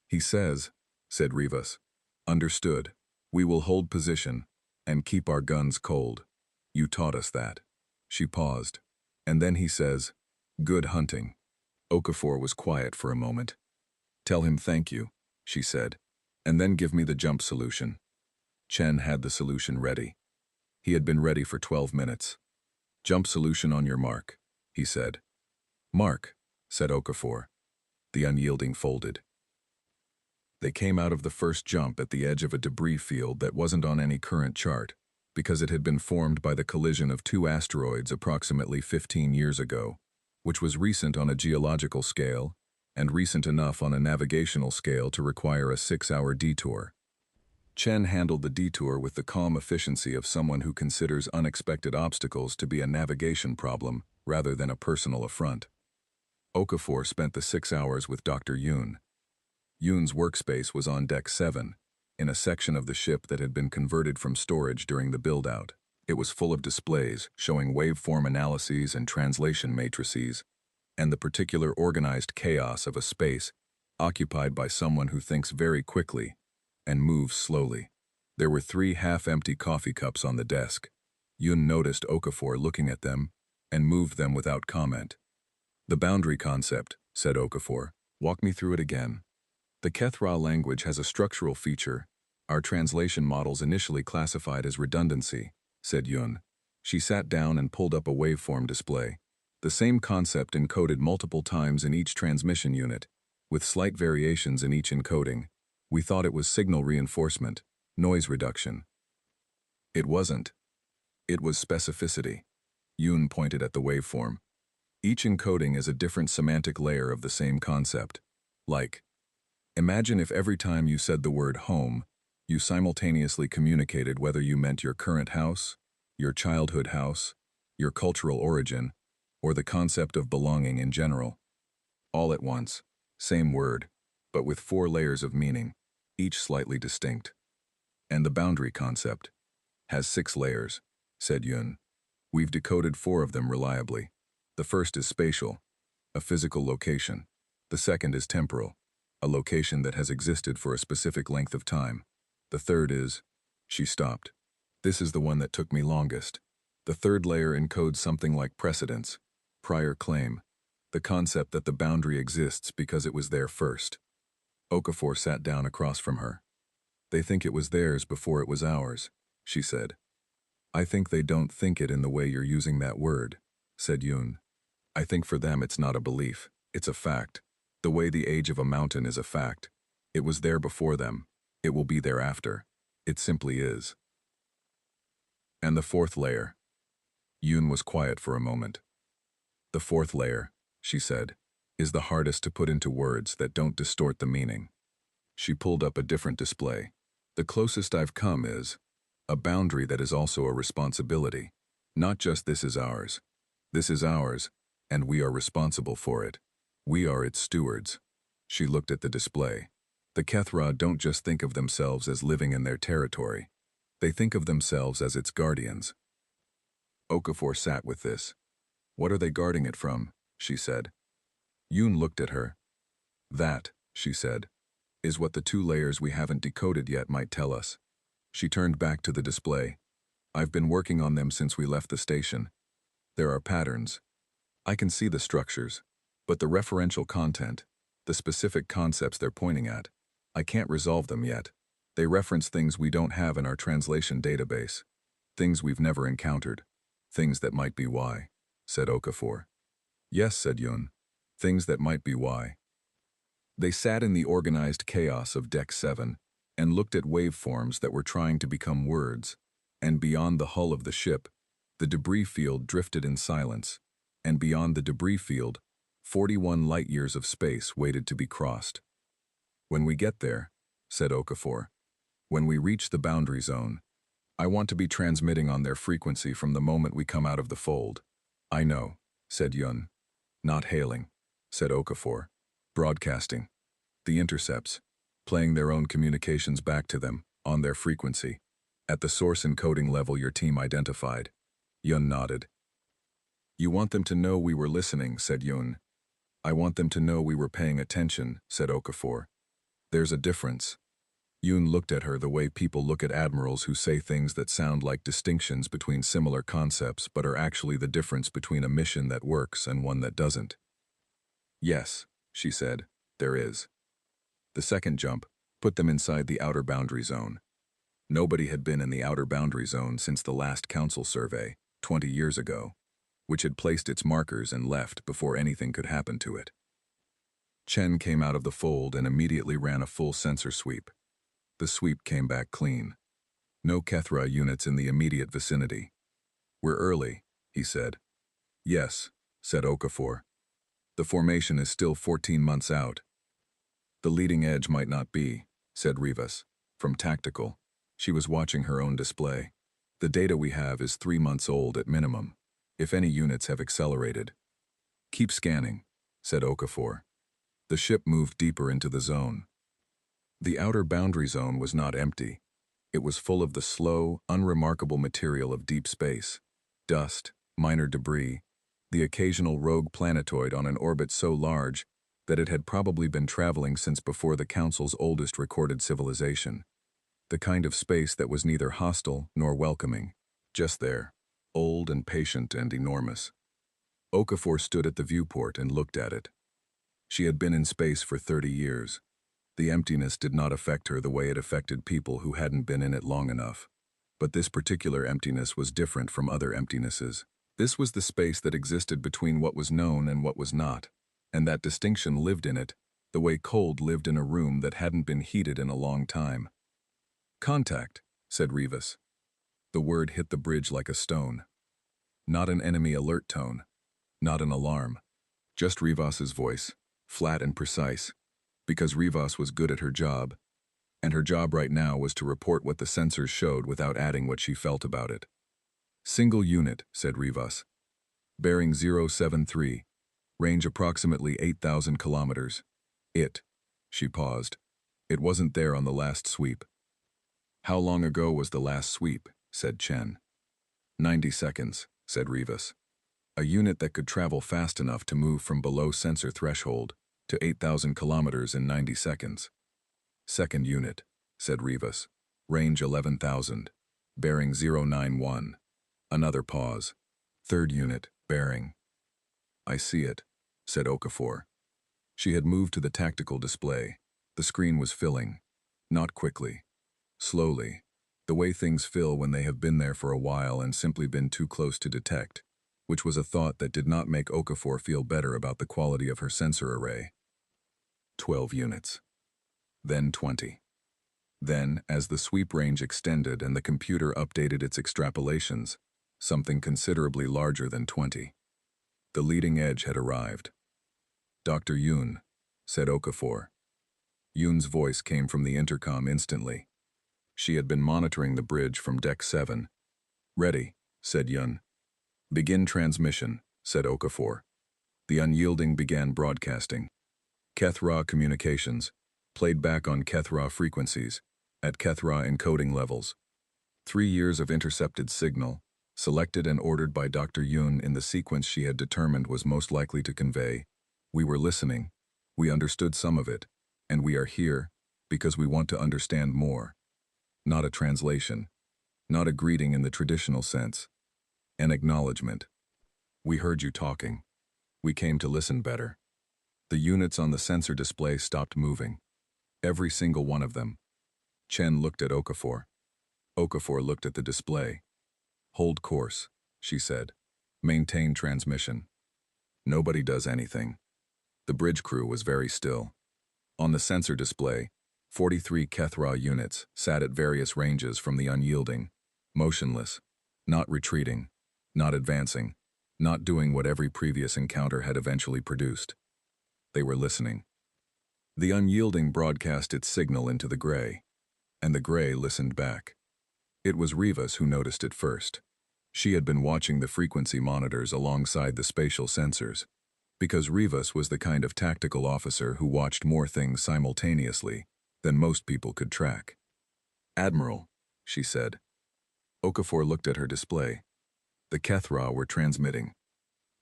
"He says," said Rivas, "understood. We will hold position and keep our guns cold. You taught us that." She paused. "And then he says, good hunting." Okafor was quiet for a moment. "Tell him thank you," she said, "and then give me the jump solution." Chen had the solution ready. He had been ready for 12 minutes. "Jump solution on your mark," he said. "Mark," said Okafor. The Unyielding folded. They came out of the first jump at the edge of a debris field that wasn't on any current chart, because it had been formed by the collision of 2 asteroids approximately 15 years ago, which was recent on a geological scale, and recent enough on a navigational scale to require a 6-hour detour. Chen handled the detour with the calm efficiency of someone who considers unexpected obstacles to be a navigation problem rather than a personal affront. Okafor spent the 6 hours with Dr. Yoon. Yoon's workspace was on Deck 7, in a section of the ship that had been converted from storage during the build-out. It was full of displays showing waveform analyses and translation matrices, and the particular organized chaos of a space occupied by someone who thinks very quickly and moves slowly. There were 3 half-empty coffee cups on the desk. Yoon noticed Okafor looking at them and moved them without comment. "The boundary concept," said Okafor. "Walk me through it again." "The Kethra language has a structural feature our translation models initially classified as redundancy," said Yoon. She sat down and pulled up a waveform display. "The same concept encoded multiple times in each transmission unit, with slight variations in each encoding. We thought it was signal reinforcement, noise reduction. It wasn't. It was specificity." Yoon pointed at the waveform. "Each encoding is a different semantic layer of the same concept. Like, imagine if every time you said the word home, you simultaneously communicated whether you meant your current house, your childhood house, your cultural origin, or the concept of belonging in general. All at once, same word, but with 4 layers of meaning, each slightly distinct. And the boundary concept has 6 layers," said Yoon. "We've decoded 4 of them reliably. The first is spatial, a physical location. The second is temporal, a location that has existed for a specific length of time. The third is—" She stopped. "This is the one that took me longest. The third layer encodes something like precedence, prior claim, the concept that the boundary exists because it was there first." Okafor sat down across from her. "They think it was theirs before it was ours," she said. "I think they don't think it in the way you're using that word," said Yoon. "I think for them it's not a belief, it's a fact. The way the age of a mountain is a fact. It was there before them. It will be there after. It simply is." "And the 4th layer?" Yoon was quiet for a moment. The fourth layer, she said, is the hardest to put into words that don't distort the meaning. She pulled up a different display. The closest I've come is a boundary that is also a responsibility. Not just this is ours. This is ours, and we are responsible for it. We are its stewards. She looked at the display. The Kethra don't just think of themselves as living in their territory. They think of themselves as its guardians. Okafor sat with this. What are they guarding it from? She said. Yoon looked at her. That, she said, is what the two layers we haven't decoded yet might tell us. She turned back to the display. I've been working on them since we left the station. There are patterns. I can see the structures, but the referential content, the specific concepts they're pointing at, I can't resolve them yet. They reference things we don't have in our translation database, things we've never encountered, things that might be why, said Okafor. Yes, said Yoon, things that might be why. They sat in the organized chaos of Deck 7 and looked at waveforms that were trying to become words, and beyond the hull of the ship, the debris field drifted in silence, and beyond the debris field, 41 light-years of space waited to be crossed. When we get there, said Okafor, when we reach the boundary zone, I want to be transmitting on their frequency from the moment we come out of the fold. I know, said Yoon. Not hailing, said Okafor. Broadcasting. The intercepts, playing their own communications back to them, on their frequency. At the source encoding level your team identified. Yoon nodded. You want them to know we were listening, said Yoon. I want them to know we were paying attention, said Okafor. There's a difference. Yoon looked at her the way people look at admirals who say things that sound like distinctions between similar concepts but are actually the difference between a mission that works and one that doesn't. Yes, she said, there is. The second jump put them inside the outer boundary zone. Nobody had been in the outer boundary zone since the last council survey, 20 years ago, which had placed its markers and left before anything could happen to it. Chen came out of the fold and immediately ran a full sensor sweep. The sweep came back clean. No Kethra units in the immediate vicinity. We're early, he said. Yes, said Okafor. The formation is still 14 months out. The leading edge might not be, said Rivas, from Tactical. She was watching her own display. The data we have is 3 months old at minimum, if any units have accelerated. Keep scanning, said Okafor. The ship moved deeper into the zone. The outer boundary zone was not empty. It was full of the slow, unremarkable material of deep space. Dust, minor debris, the occasional rogue planetoid on an orbit so large that it had probably been traveling since before the Council's oldest recorded civilization. The kind of space that was neither hostile nor welcoming, just there, old and patient and enormous. Okafor stood at the viewport and looked at it. She had been in space for 30 years. The emptiness did not affect her the way it affected people who hadn't been in it long enough. But this particular emptiness was different from other emptinesses. This was the space that existed between what was known and what was not, and that distinction lived in it, the way cold lived in a room that hadn't been heated in a long time. Contact, said Rivas. The word hit the bridge like a stone. Not an enemy alert tone. Not an alarm. Just Rivas's voice, flat and precise, because Rivas was good at her job, and her job right now was to report what the sensors showed without adding what she felt about it. Single unit, said Rivas. Bearing 073, range approximately 8,000 kilometers. She paused. It wasn't there on the last sweep. How long ago was the last sweep, said Chen. 90 seconds, said Rivas. A unit that could travel fast enough to move from below sensor threshold to 8,000 kilometers in 90 seconds. Second unit, said Rivas. Range 11,000. Bearing 091. Another pause. Third unit, bearing. I see it, said Okafor. She had moved to the tactical display. The screen was filling. Not quickly. Slowly. The way things fill when they have been there for a while and simply been too close to detect, which was a thought that did not make Okafor feel better about the quality of her sensor array. 12 units. Then 20. Then, as the sweep range extended and the computer updated its extrapolations, something considerably larger than 20. The leading edge had arrived. "Dr. Yoon," said Okafor. Yoon's voice came from the intercom instantly. She had been monitoring the bridge from Deck 7. "Ready," said Yoon. "Begin transmission," said Okafor. The Unyielding began broadcasting. Kethra communications, played back on Kethra frequencies, at Kethra encoding levels. 3 years of intercepted signal, selected and ordered by Dr. Yoon in the sequence she had determined was most likely to convey. "We were listening, we understood some of it, and we are here because we want to understand more." Not a translation, not a greeting in the traditional sense. An acknowledgement. "We heard you talking. We came to listen better." The units on the sensor display stopped moving. Every single one of them. Chen looked at Okafor. Okafor looked at the display. "Hold course," she said. "Maintain transmission." Nobody does anything. The bridge crew was very still. On the sensor display, 43 Kethra units sat at various ranges from the Unyielding, motionless, not retreating, not advancing, not doing what every previous encounter had eventually produced. They were listening. The Unyielding broadcast its signal into the gray, and the gray listened back. It was Rivas who noticed it first. She had been watching the frequency monitors alongside the spatial sensors, because Rivas was the kind of tactical officer who watched more things simultaneously than most people could track. "Admiral," she said. Okafor looked at her display. The Kethra were transmitting.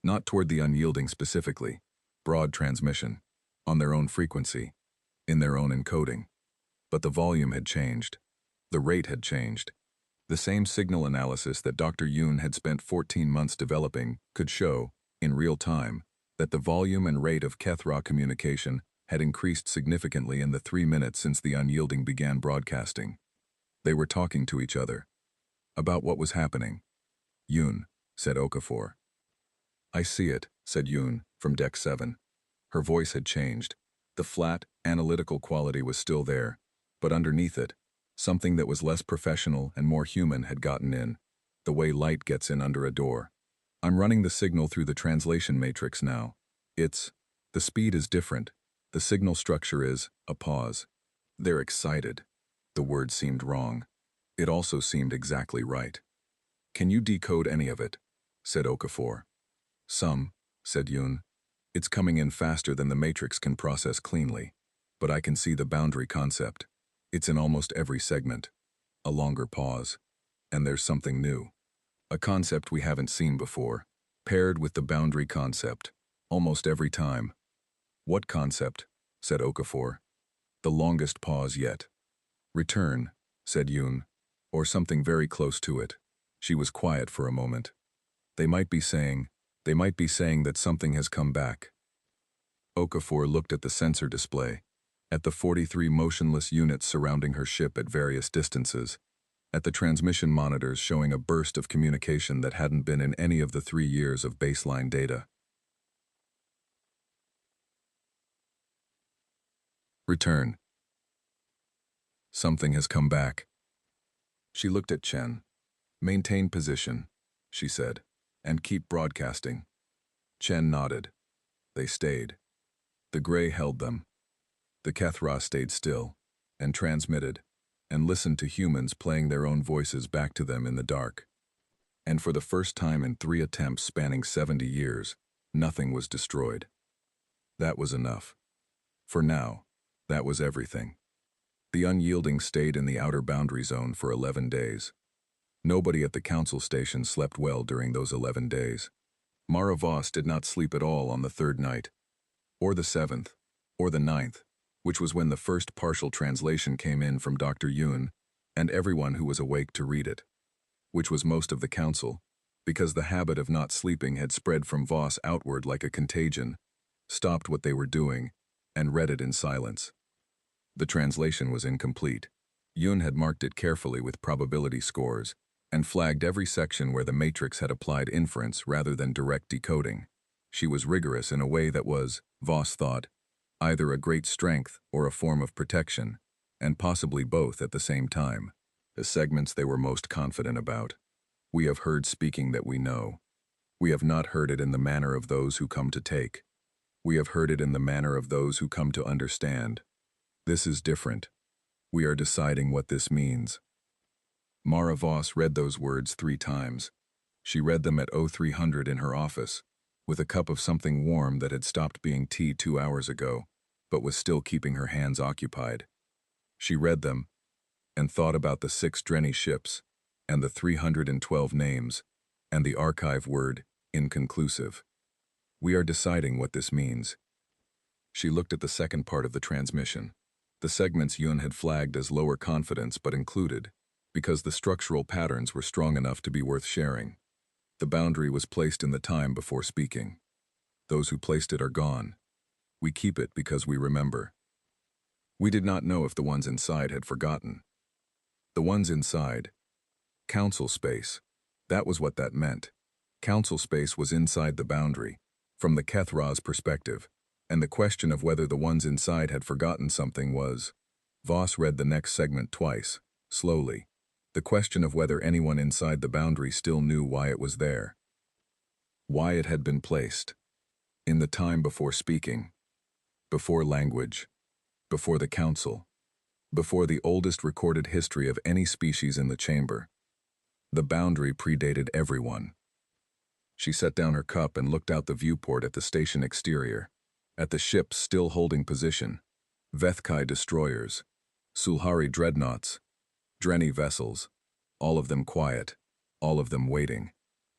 Not toward the Unyielding specifically, broad transmission, on their own frequency, in their own encoding. But the volume had changed. The rate had changed. The same signal analysis that Dr. Yoon had spent 14 months developing could show, in real time, that the volume and rate of Kethra communication had increased significantly in the 3 minutes since the Unyielding began broadcasting. They were talking to each other. About what was happening. "Yoon," said Okafor. "I see it," said Yoon, from Deck 7. Her voice had changed. The flat, analytical quality was still there, but underneath it, something that was less professional and more human had gotten in, the way light gets in under a door. "I'm running the signal through the translation matrix now. The speed is different. The signal structure is a pause." They're excited. The word seemed wrong. It also seemed exactly right. "Can you decode any of it?" said Okafor. "Some," said Yoon. "It's coming in faster than the matrix can process cleanly, but I can see the boundary concept. It's in almost every segment. A longer pause. And there's something new. A concept we haven't seen before, paired with the boundary concept, almost every time." "What concept?" said Okafor. "The longest pause yet." "Return," said Yoon, "or something very close to it." She was quiet for a moment. They might be saying that something has come back." Okafor looked at the sensor display, at the 43 motionless units surrounding her ship at various distances, at the transmission monitors showing a burst of communication that hadn't been in any of the 3 years of baseline data. "Return. Something has come back." She looked at Chen. "Maintain position," she said, "and keep broadcasting." Chen nodded. They stayed. The gray held them. The Kethra stayed still, and transmitted, and listened to humans playing their own voices back to them in the dark. And for the first time in 3 attempts spanning 70 years, nothing was destroyed. That was enough. For now, that was everything. The Unyielding stayed in the outer boundary zone for 11 days. Nobody at the council station slept well during those 11 days. Mara Voss did not sleep at all on the 3rd night, or the 7th, or the 9th, which was when the first partial translation came in from Dr. Yoon, and everyone who was awake to read it, which was most of the council, because the habit of not sleeping had spread from Voss outward like a contagion, stopped what they were doing, and read it in silence. The translation was incomplete. Yoon had marked it carefully with probability scores, and flagged every section where the matrix had applied inference rather than direct decoding. She was rigorous in a way that was, Voss thought, either a great strength or a form of protection, and possibly both at the same time. The segments they were most confident about. We have heard speaking that we know. We have not heard it in the manner of those who come to take. We have heard it in the manner of those who come to understand. This is different. We are deciding what this means. Mara Voss read those words 3 times. She read them at 0300 in her office, with a cup of something warm that had stopped being tea 2 hours ago, but was still keeping her hands occupied. She read them, and thought about the 6 Drenny ships, and the 312 names, and the archive word, inconclusive. We are deciding what this means. She looked at the second part of the transmission. The segments Yun had flagged as lower confidence but included, because the structural patterns were strong enough to be worth sharing. The boundary was placed in the time before speaking. Those who placed it are gone. We keep it because we remember. We did not know if the ones inside had forgotten. The ones inside. Council space. That was what that meant. Council space was inside the boundary, from the Kethra's perspective, and the question of whether the ones inside had forgotten something was. Voss read the next segment twice, slowly. The question of whether anyone inside the boundary still knew why it was there. Why it had been placed. In the time before speaking. Before language. Before the council. Before the oldest recorded history of any species in the chamber. The boundary predated everyone. She set down her cup and looked out the viewport at the station exterior, at the ships still holding position, Vethkai destroyers, Sulhari dreadnoughts, Drenny vessels, all of them quiet, all of them waiting,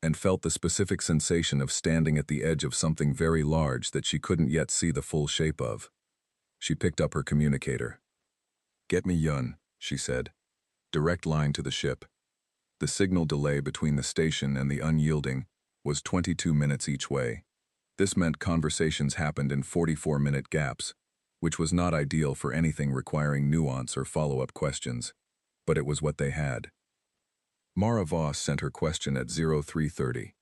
and felt the specific sensation of standing at the edge of something very large that she couldn't yet see the full shape of. She picked up her communicator. "Get me Yun," she said. "Direct line to the ship." The signal delay between the station and the unyielding was 22 minutes each way. This meant conversations happened in 44-minute gaps, which was not ideal for anything requiring nuance or follow-up questions, but it was what they had. Mara Voss sent her question at 0330.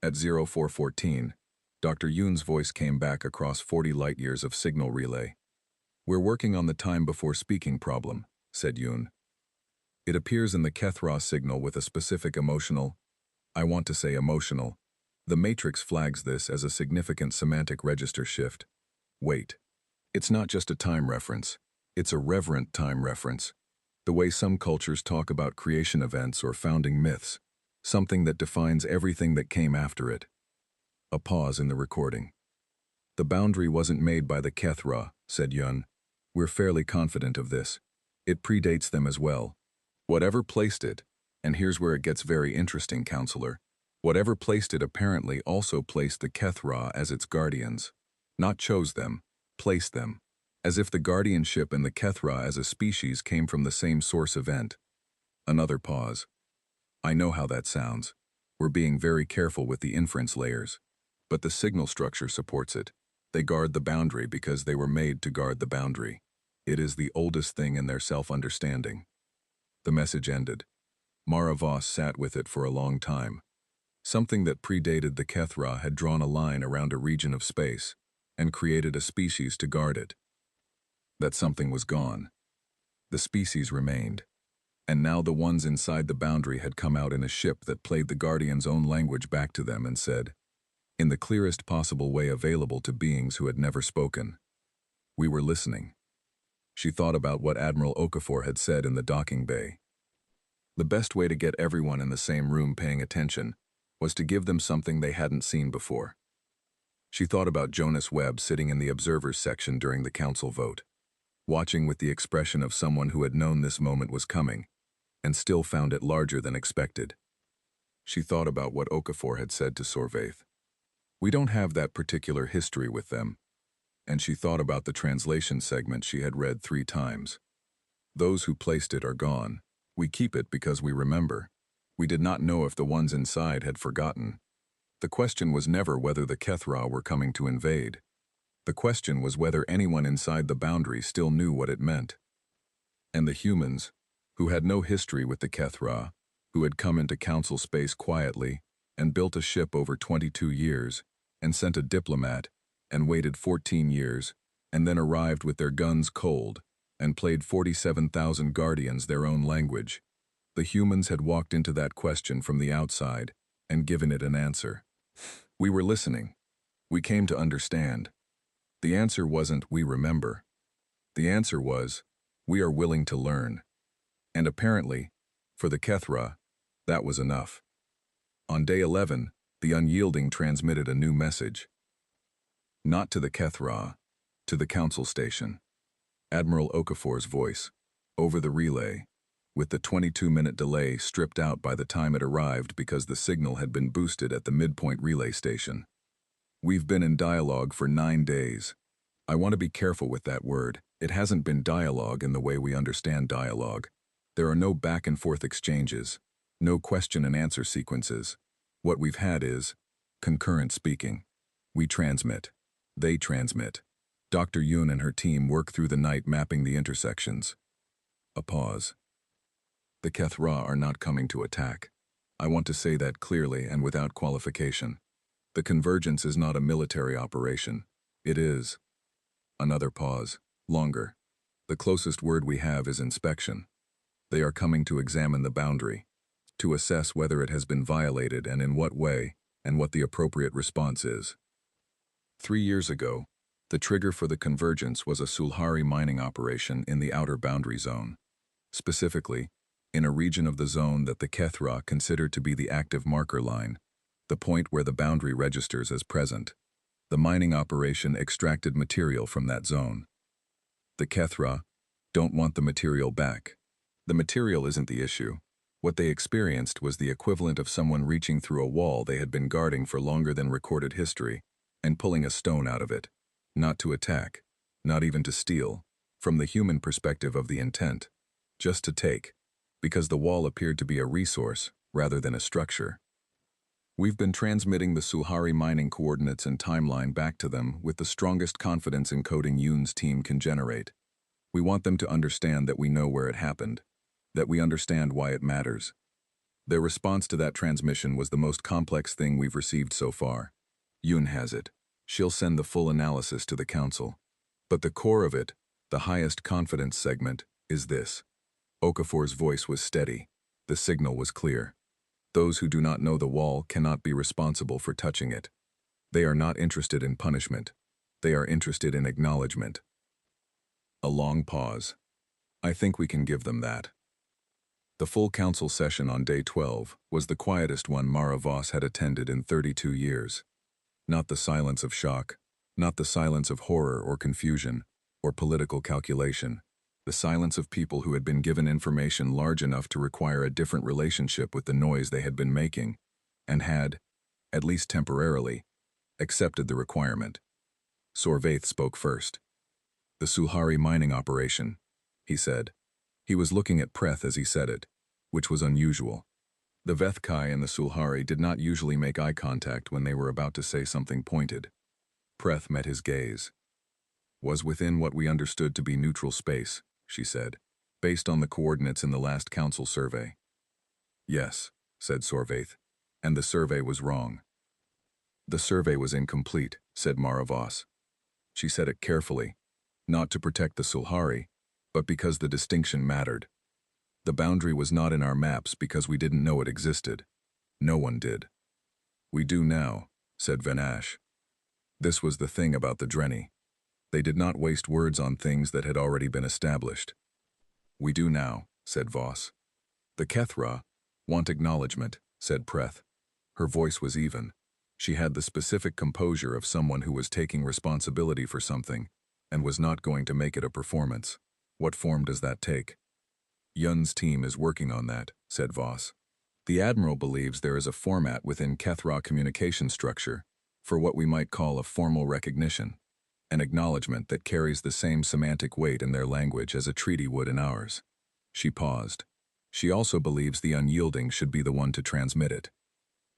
At 0414, Dr. Yoon's voice came back across 40 light-years of signal relay. "We're working on the time before speaking problem," said Yoon. "It appears in the Kethra signal with a specific emotional, I want to say emotional. The matrix flags this as a significant semantic register shift. Wait. It's not just a time reference. It's a reverent time reference. The way some cultures talk about creation events or founding myths, something that defines everything that came after it." A pause in the recording. "The boundary wasn't made by the Kethra," said Yun. "We're fairly confident of this. It predates them as well. Whatever placed it, and here's where it gets very interesting, Counselor, whatever placed it apparently also placed the Kethra as its guardians. Not chose them, placed them. As if the guardianship and the Kethra as a species came from the same source event." Another pause. "I know how that sounds. We're being very careful with the inference layers. But the signal structure supports it. They guard the boundary because they were made to guard the boundary. It is the oldest thing in their self-understanding." The message ended. Mara Voss sat with it for a long time. Something that predated the Kethra had drawn a line around a region of space and created a species to guard it. That something was gone. The species remained. And now the ones inside the boundary had come out in a ship that played the Guardian's own language back to them and said, in the clearest possible way available to beings who had never spoken, "We were listening." She thought about what Admiral Okafor had said in the docking bay. The best way to get everyone in the same room paying attention was to give them something they hadn't seen before. She thought about Jonas Webb sitting in the observers section during the council vote, watching with the expression of someone who had known this moment was coming, and still found it larger than expected. She thought about what Okafor had said to Sorvaith. "We don't have that particular history with them." And she thought about the translation segment she had read 3 times. "Those who placed it are gone. We keep it because we remember. We did not know if the ones inside had forgotten." The question was never whether the Kethra were coming to invade. The question was whether anyone inside the boundary still knew what it meant. And the humans, who had no history with the Kethra, who had come into council space quietly and built a ship over 22 years, and sent a diplomat, and waited 14 years, and then arrived with their guns cold, and played 47,000 guardians their own language. The humans had walked into that question from the outside and given it an answer. We were listening. We came to understand. The answer wasn't, "We remember." The answer was, "We are willing to learn." And apparently, for the Kethra, that was enough. On day 11, the Unyielding transmitted a new message. Not to the Kethra, to the Council Station. Admiral Okafor's voice, over the relay, with the 22-minute delay stripped out by the time it arrived because the signal had been boosted at the midpoint relay station. "We've been in dialogue for 9 days. I want to be careful with that word. It hasn't been dialogue in the way we understand dialogue. There are no back-and-forth exchanges, no question-and-answer sequences. What we've had is concurrent speaking. We transmit. They transmit. Dr. Yun and her team work through the night mapping the intersections." A pause. "The Kethra are not coming to attack. I want to say that clearly and without qualification. The convergence is not a military operation. It is." Another pause, longer. "The closest word we have is inspection. They are coming to examine the boundary, to assess whether it has been violated and in what way, and what the appropriate response is." 3 years ago, the trigger for the convergence was a Sulhari mining operation in the outer boundary zone. Specifically, in a region of the zone that the Kethra considered to be the active marker line, the point where the boundary registers as present. The mining operation extracted material from that zone. The Kethra don't want the material back. The material isn't the issue. What they experienced was the equivalent of someone reaching through a wall they had been guarding for longer than recorded history and pulling a stone out of it. Not to attack, not even to steal, from the human perspective of the intent, just to take, because the wall appeared to be a resource rather than a structure. We've been transmitting the Sulhari mining coordinates and timeline back to them with the strongest confidence encoding Yoon's team can generate. We want them to understand that we know where it happened, that we understand why it matters. Their response to that transmission was the most complex thing we've received so far. Yoon has it. She'll send the full analysis to the council. But the core of it, the highest confidence segment, is this. Okafor's voice was steady. The signal was clear. Those who do not know the wall cannot be responsible for touching it. They are not interested in punishment. They are interested in acknowledgement. A long pause. I think we can give them that. The full council session on day 12 was the quietest one Mara Voss had attended in 32 years. Not the silence of shock, not the silence of horror or confusion, or political calculation. The silence of people who had been given information large enough to require a different relationship with the noise they had been making, and had, at least temporarily, accepted the requirement. Sorvaith spoke first. "The Sulhari mining operation," he said. He was looking at Preth as he said it, which was unusual. The Vethkai and the Sulhari did not usually make eye contact when they were about to say something pointed. Preth met his gaze. "Was within what we understood to be neutral space," she said, "based on the coordinates in the last council survey." "Yes," said Sorvaith, "and the survey was wrong." "The survey was incomplete," said Mara Voss. She said it carefully, not to protect the Sulhari, but because the distinction mattered. The boundary was not in our maps because we didn't know it existed. No one did. "We do now," said Venash. This was the thing about the Drenni. They did not waste words on things that had already been established. "We do now," said Voss. "The Kethra want acknowledgement," said Preth. Her voice was even. She had the specific composure of someone who was taking responsibility for something and was not going to make it a performance. "What form does that take?" "Yun's team is working on that," said Voss. "The Admiral believes there is a format within Kethra communication structure for what we might call a formal recognition, an acknowledgement that carries the same semantic weight in their language as a treaty would in ours." She paused. "She also believes the Unyielding should be the one to transmit it."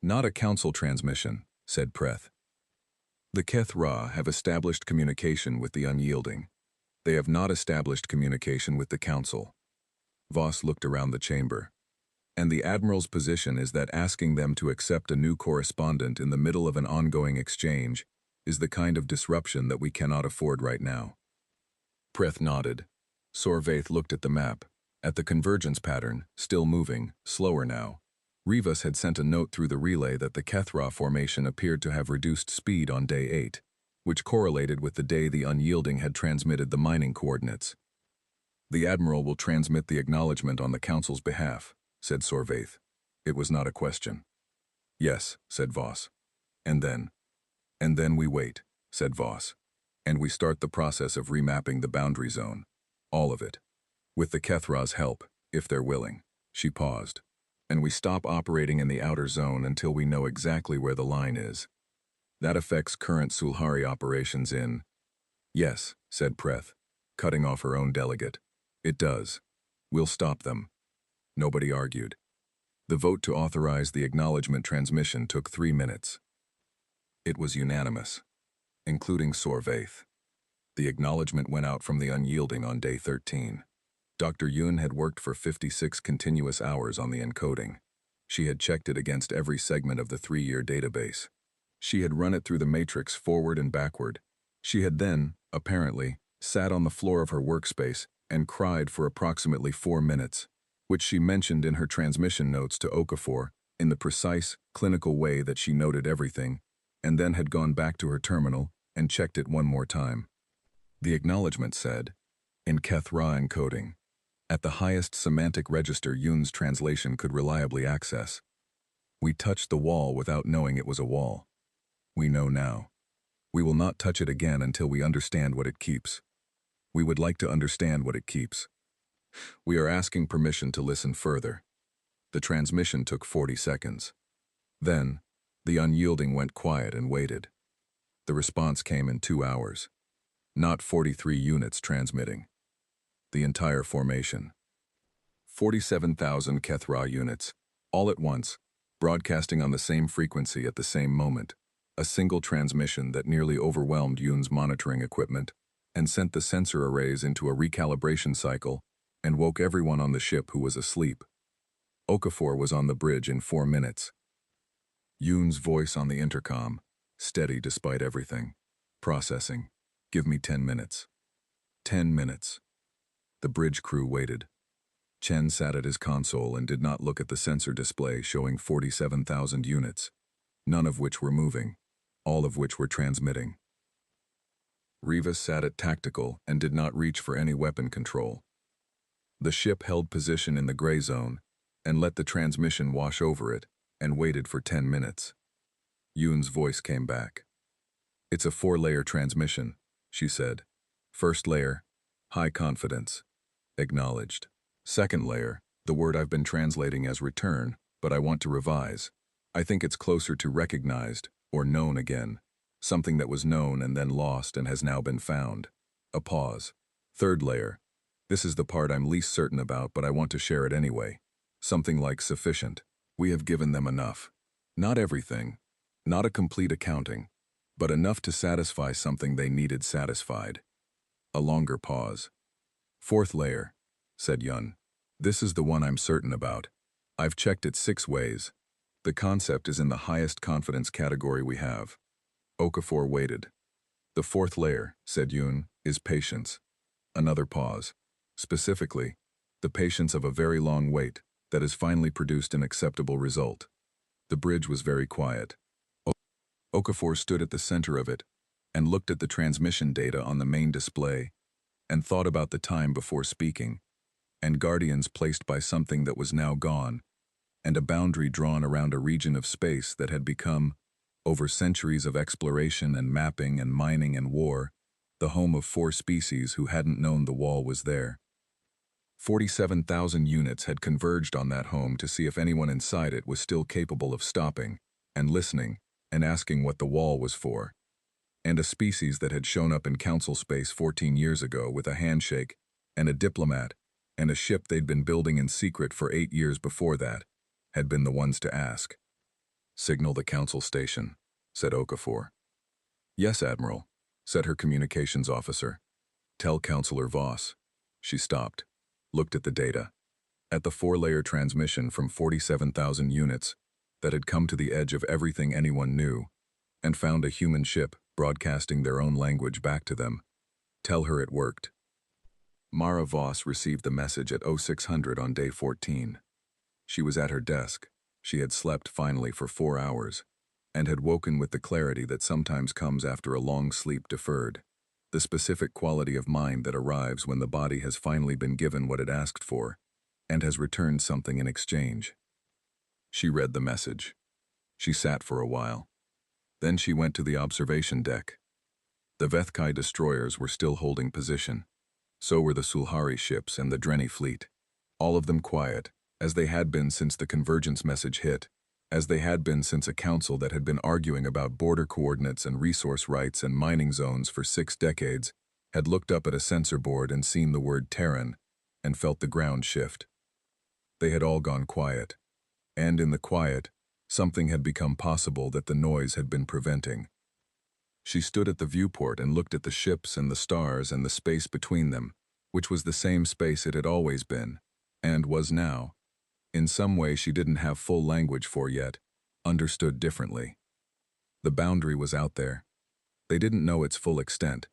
"Not a council transmission," said Preth. "The Kethra have established communication with the Unyielding. They have not established communication with the council." Voss looked around the chamber. "And the Admiral's position is that asking them to accept a new correspondent in the middle of an ongoing exchange is the kind of disruption that we cannot afford right now." Preth nodded. Sorvaith looked at the map. At the convergence pattern, still moving, slower now, Rivas had sent a note through the relay that the Kethra formation appeared to have reduced speed on day 8, which correlated with the day the Unyielding had transmitted the mining coordinates. "The Admiral will transmit the acknowledgement on the Council's behalf," said Sorvaith. It was not a question. "Yes," said Voss. "And then?" "And then we wait," said Voss. "And we start the process of remapping the boundary zone. All of it. With the Kethra's help, if they're willing." She paused. "And we stop operating in the outer zone until we know exactly where the line is. That affects current Sulhari operations in—" "Yes," said Preth, cutting off her own delegate. "It does. We'll stop them." Nobody argued. The vote to authorize the acknowledgement transmission took 3 minutes. It was unanimous, including Sorvaith. The acknowledgement went out from the Unyielding on day 13. Dr. Yun had worked for 56 continuous hours on the encoding. She had checked it against every segment of the 3-year database. She had run it through the matrix forward and backward. She had then, apparently, sat on the floor of her workspace and cried for approximately 4 minutes, which she mentioned in her transmission notes to Okafor in the precise, clinical way that she noted everything, and then had gone back to her terminal and checked it one more time. The acknowledgement said, in Kethra encoding, at the highest semantic register Yun's translation could reliably access. "We touched the wall without knowing it was a wall. We know now. We will not touch it again until we understand what it keeps. We would like to understand what it keeps. We are asking permission to listen further." The transmission took 40 seconds. Then, the Unyielding went quiet and waited. The response came in 2 hours. Not 43 units transmitting. The entire formation. 47,000 Kethra units, all at once, broadcasting on the same frequency at the same moment. A single transmission that nearly overwhelmed Yun's monitoring equipment and sent the sensor arrays into a recalibration cycle and woke everyone on the ship who was asleep. Okafor was on the bridge in 4 minutes. Yun's voice on the intercom, steady despite everything. "Processing. Give me 10 minutes. 10 minutes. The bridge crew waited. Chen sat at his console and did not look at the sensor display showing 47,000 units, none of which were moving, all of which were transmitting. Rivas sat at tactical and did not reach for any weapon control. The ship held position in the gray zone and let the transmission wash over it and waited for 10 minutes. Yun's voice came back. "It's a 4-layer transmission," she said. "First layer, high confidence. Acknowledged. Second layer, the word I've been translating as return, but I want to revise. I think it's closer to recognized or known again. Something that was known and then lost and has now been found." A pause. "Third layer. This is the part I'm least certain about, but I want to share it anyway. Something like sufficient. We have given them enough. Not everything. Not a complete accounting. But enough to satisfy something they needed satisfied." A longer pause. "Fourth layer," said Yun. "This is the one I'm certain about. I've checked it 6 ways. The concept is in the highest confidence category we have." Okafor waited. "The 4th layer," said Yun, "is patience." Another pause. "Specifically, the patience of a very long wait that has finally produced an acceptable result." The bridge was very quiet. Okafor stood at the center of it and looked at the transmission data on the main display and thought about the time before speaking, and guardians placed by something that was now gone, and a boundary drawn around a region of space that had become, over centuries of exploration and mapping and mining and war, the home of 4 species who hadn't known the wall was there. 47,000 units had converged on that home to see if anyone inside it was still capable of stopping and listening and asking what the wall was for. And a species that had shown up in council space 14 years ago with a handshake and a diplomat and a ship they'd been building in secret for 8 years before that had been the ones to ask. "Signal the council station," said Okafor. "Yes, Admiral," said her communications officer. "Tell Counselor Voss." She stopped, looked at the data. At the 4-layer transmission from 47,000 units that had come to the edge of everything anyone knew, and found a human ship broadcasting their own language back to them. Tell her it worked. Mara Voss received the message at 0600 on day 14. She was at her desk. She had slept finally for 4 hours, and had woken with the clarity that sometimes comes after a long sleep deferred, the specific quality of mind that arrives when the body has finally been given what it asked for, and has returned something in exchange. She read the message. She sat for a while. Then she went to the observation deck. The Vethkai destroyers were still holding position. So were the Sulhari ships and the Drenni fleet. All of them quiet, as they had been since the convergence message hit, as they had been since a council that had been arguing about border coordinates and resource rights and mining zones for 6 decades had looked up at a sensor board and seen the word Terran and felt the ground shift. They had all gone quiet. And in the quiet, something had become possible that the noise had been preventing. She stood at the viewport and looked at the ships and the stars and the space between them, which was the same space it had always been, and was now, in some way she didn't have full language for yet, understood differently. The boundary was out there. They didn't know its full extent.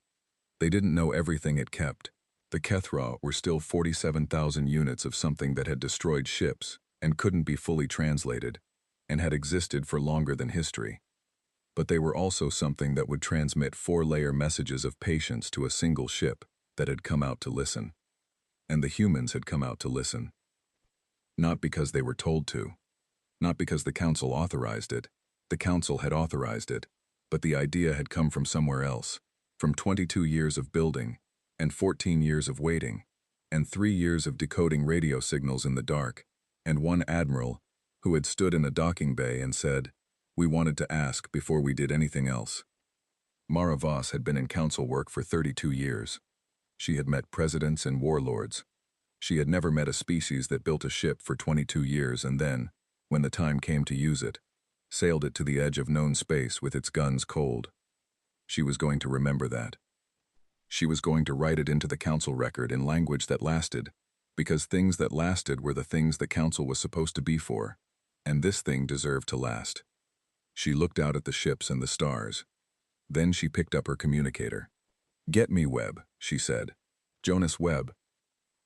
They didn't know everything it kept. The Kethra were still 47,000 units of something that had destroyed ships and couldn't be fully translated, and had existed for longer than history. But they were also something that would transmit 4-layer messages of patience to a single ship that had come out to listen. And the humans had come out to listen. Not because they were told to. Not because the council authorized it. The council had authorized it, but the idea had come from somewhere else, from 22 years of building, and 14 years of waiting, and 3 years of decoding radio signals in the dark, and one admiral who had stood in a docking bay and said, "We wanted to ask before we did anything else." Mara Voss had been in council work for 32 years. She had met presidents and warlords. She had never met a species that built a ship for 22 years and then, when the time came to use it, sailed it to the edge of known space with its guns cold. She was going to remember that. She was going to write it into the council record in language that lasted, because things that lasted were the things the council was supposed to be for, and this thing deserved to last. She looked out at the ships and the stars. Then she picked up her communicator. "Get me Webb," she said. "Jonas Webb."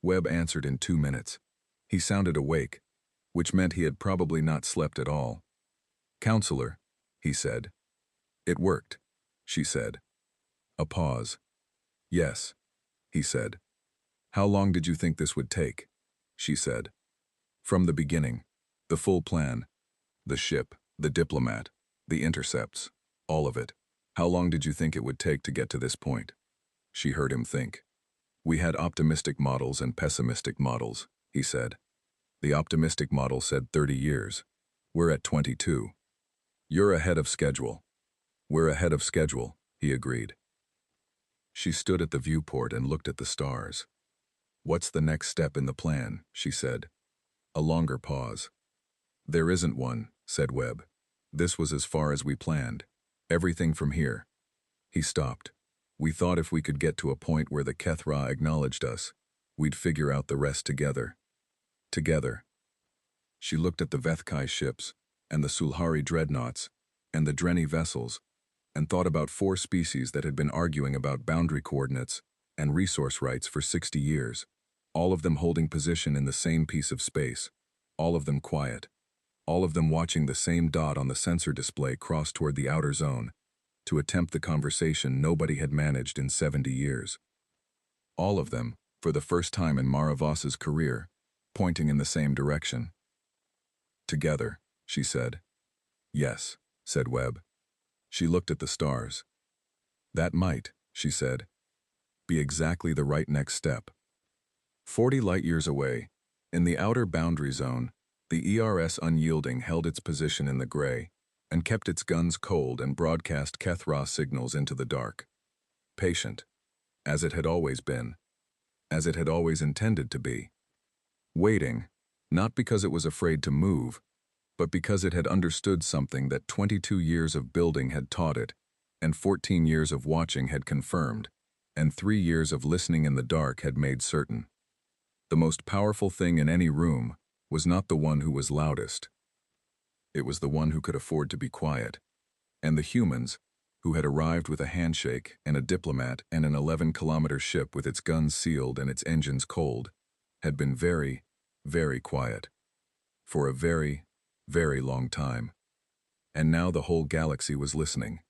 Webb answered in 2 minutes. He sounded awake, which meant he had probably not slept at all. "Counselor," he said. "It worked," she said. A pause. "Yes," he said. "How long did you think this would take?" she said. "From the beginning. The full plan. The ship, the diplomat, the intercepts, all of it. How long did you think it would take to get to this point?" She heard him think. "We had optimistic models and pessimistic models," he said. "The optimistic model said 30 years. We're at 22. You're ahead of schedule." "We're ahead of schedule," he agreed. She stood at the viewport and looked at the stars. "What's the next step in the plan?" she said. A longer pause. "There isn't one," said Webb. "This was as far as we planned. Everything from here." He stopped. "We thought if we could get to a point where the Kethra acknowledged us, we'd figure out the rest together." Together. She looked at the Vethkai ships, and the Sulhari dreadnoughts, and the Drenni vessels, and thought about 4 species that had been arguing about boundary coordinates and resource rights for 60 years, all of them holding position in the same piece of space, all of them quiet, all of them watching the same dot on the sensor display cross toward the outer zone, to attempt the conversation nobody had managed in 70 years. All of them, for the first time in Mara Voss's career, pointing in the same direction. "Together," she said. "Yes," said Webb. She looked at the stars. "That might," she said, "be exactly the right next step." 40 light-years away, in the outer boundary zone, the ERS Unyielding held its position in the gray and kept its guns cold and broadcast Kethra signals into the dark. Patient, as it had always been, as it had always intended to be. Waiting, not because it was afraid to move, but because it had understood something that 22 years of building had taught it, and 14 years of watching had confirmed, and 3 years of listening in the dark had made certain. The most powerful thing in any room was not the one who was loudest. It was the one who could afford to be quiet. And the humans, who had arrived with a handshake and a diplomat and an 11-kilometer ship with its guns sealed and its engines cold, had been very, very quiet. For a very, very long time. And now the whole galaxy was listening.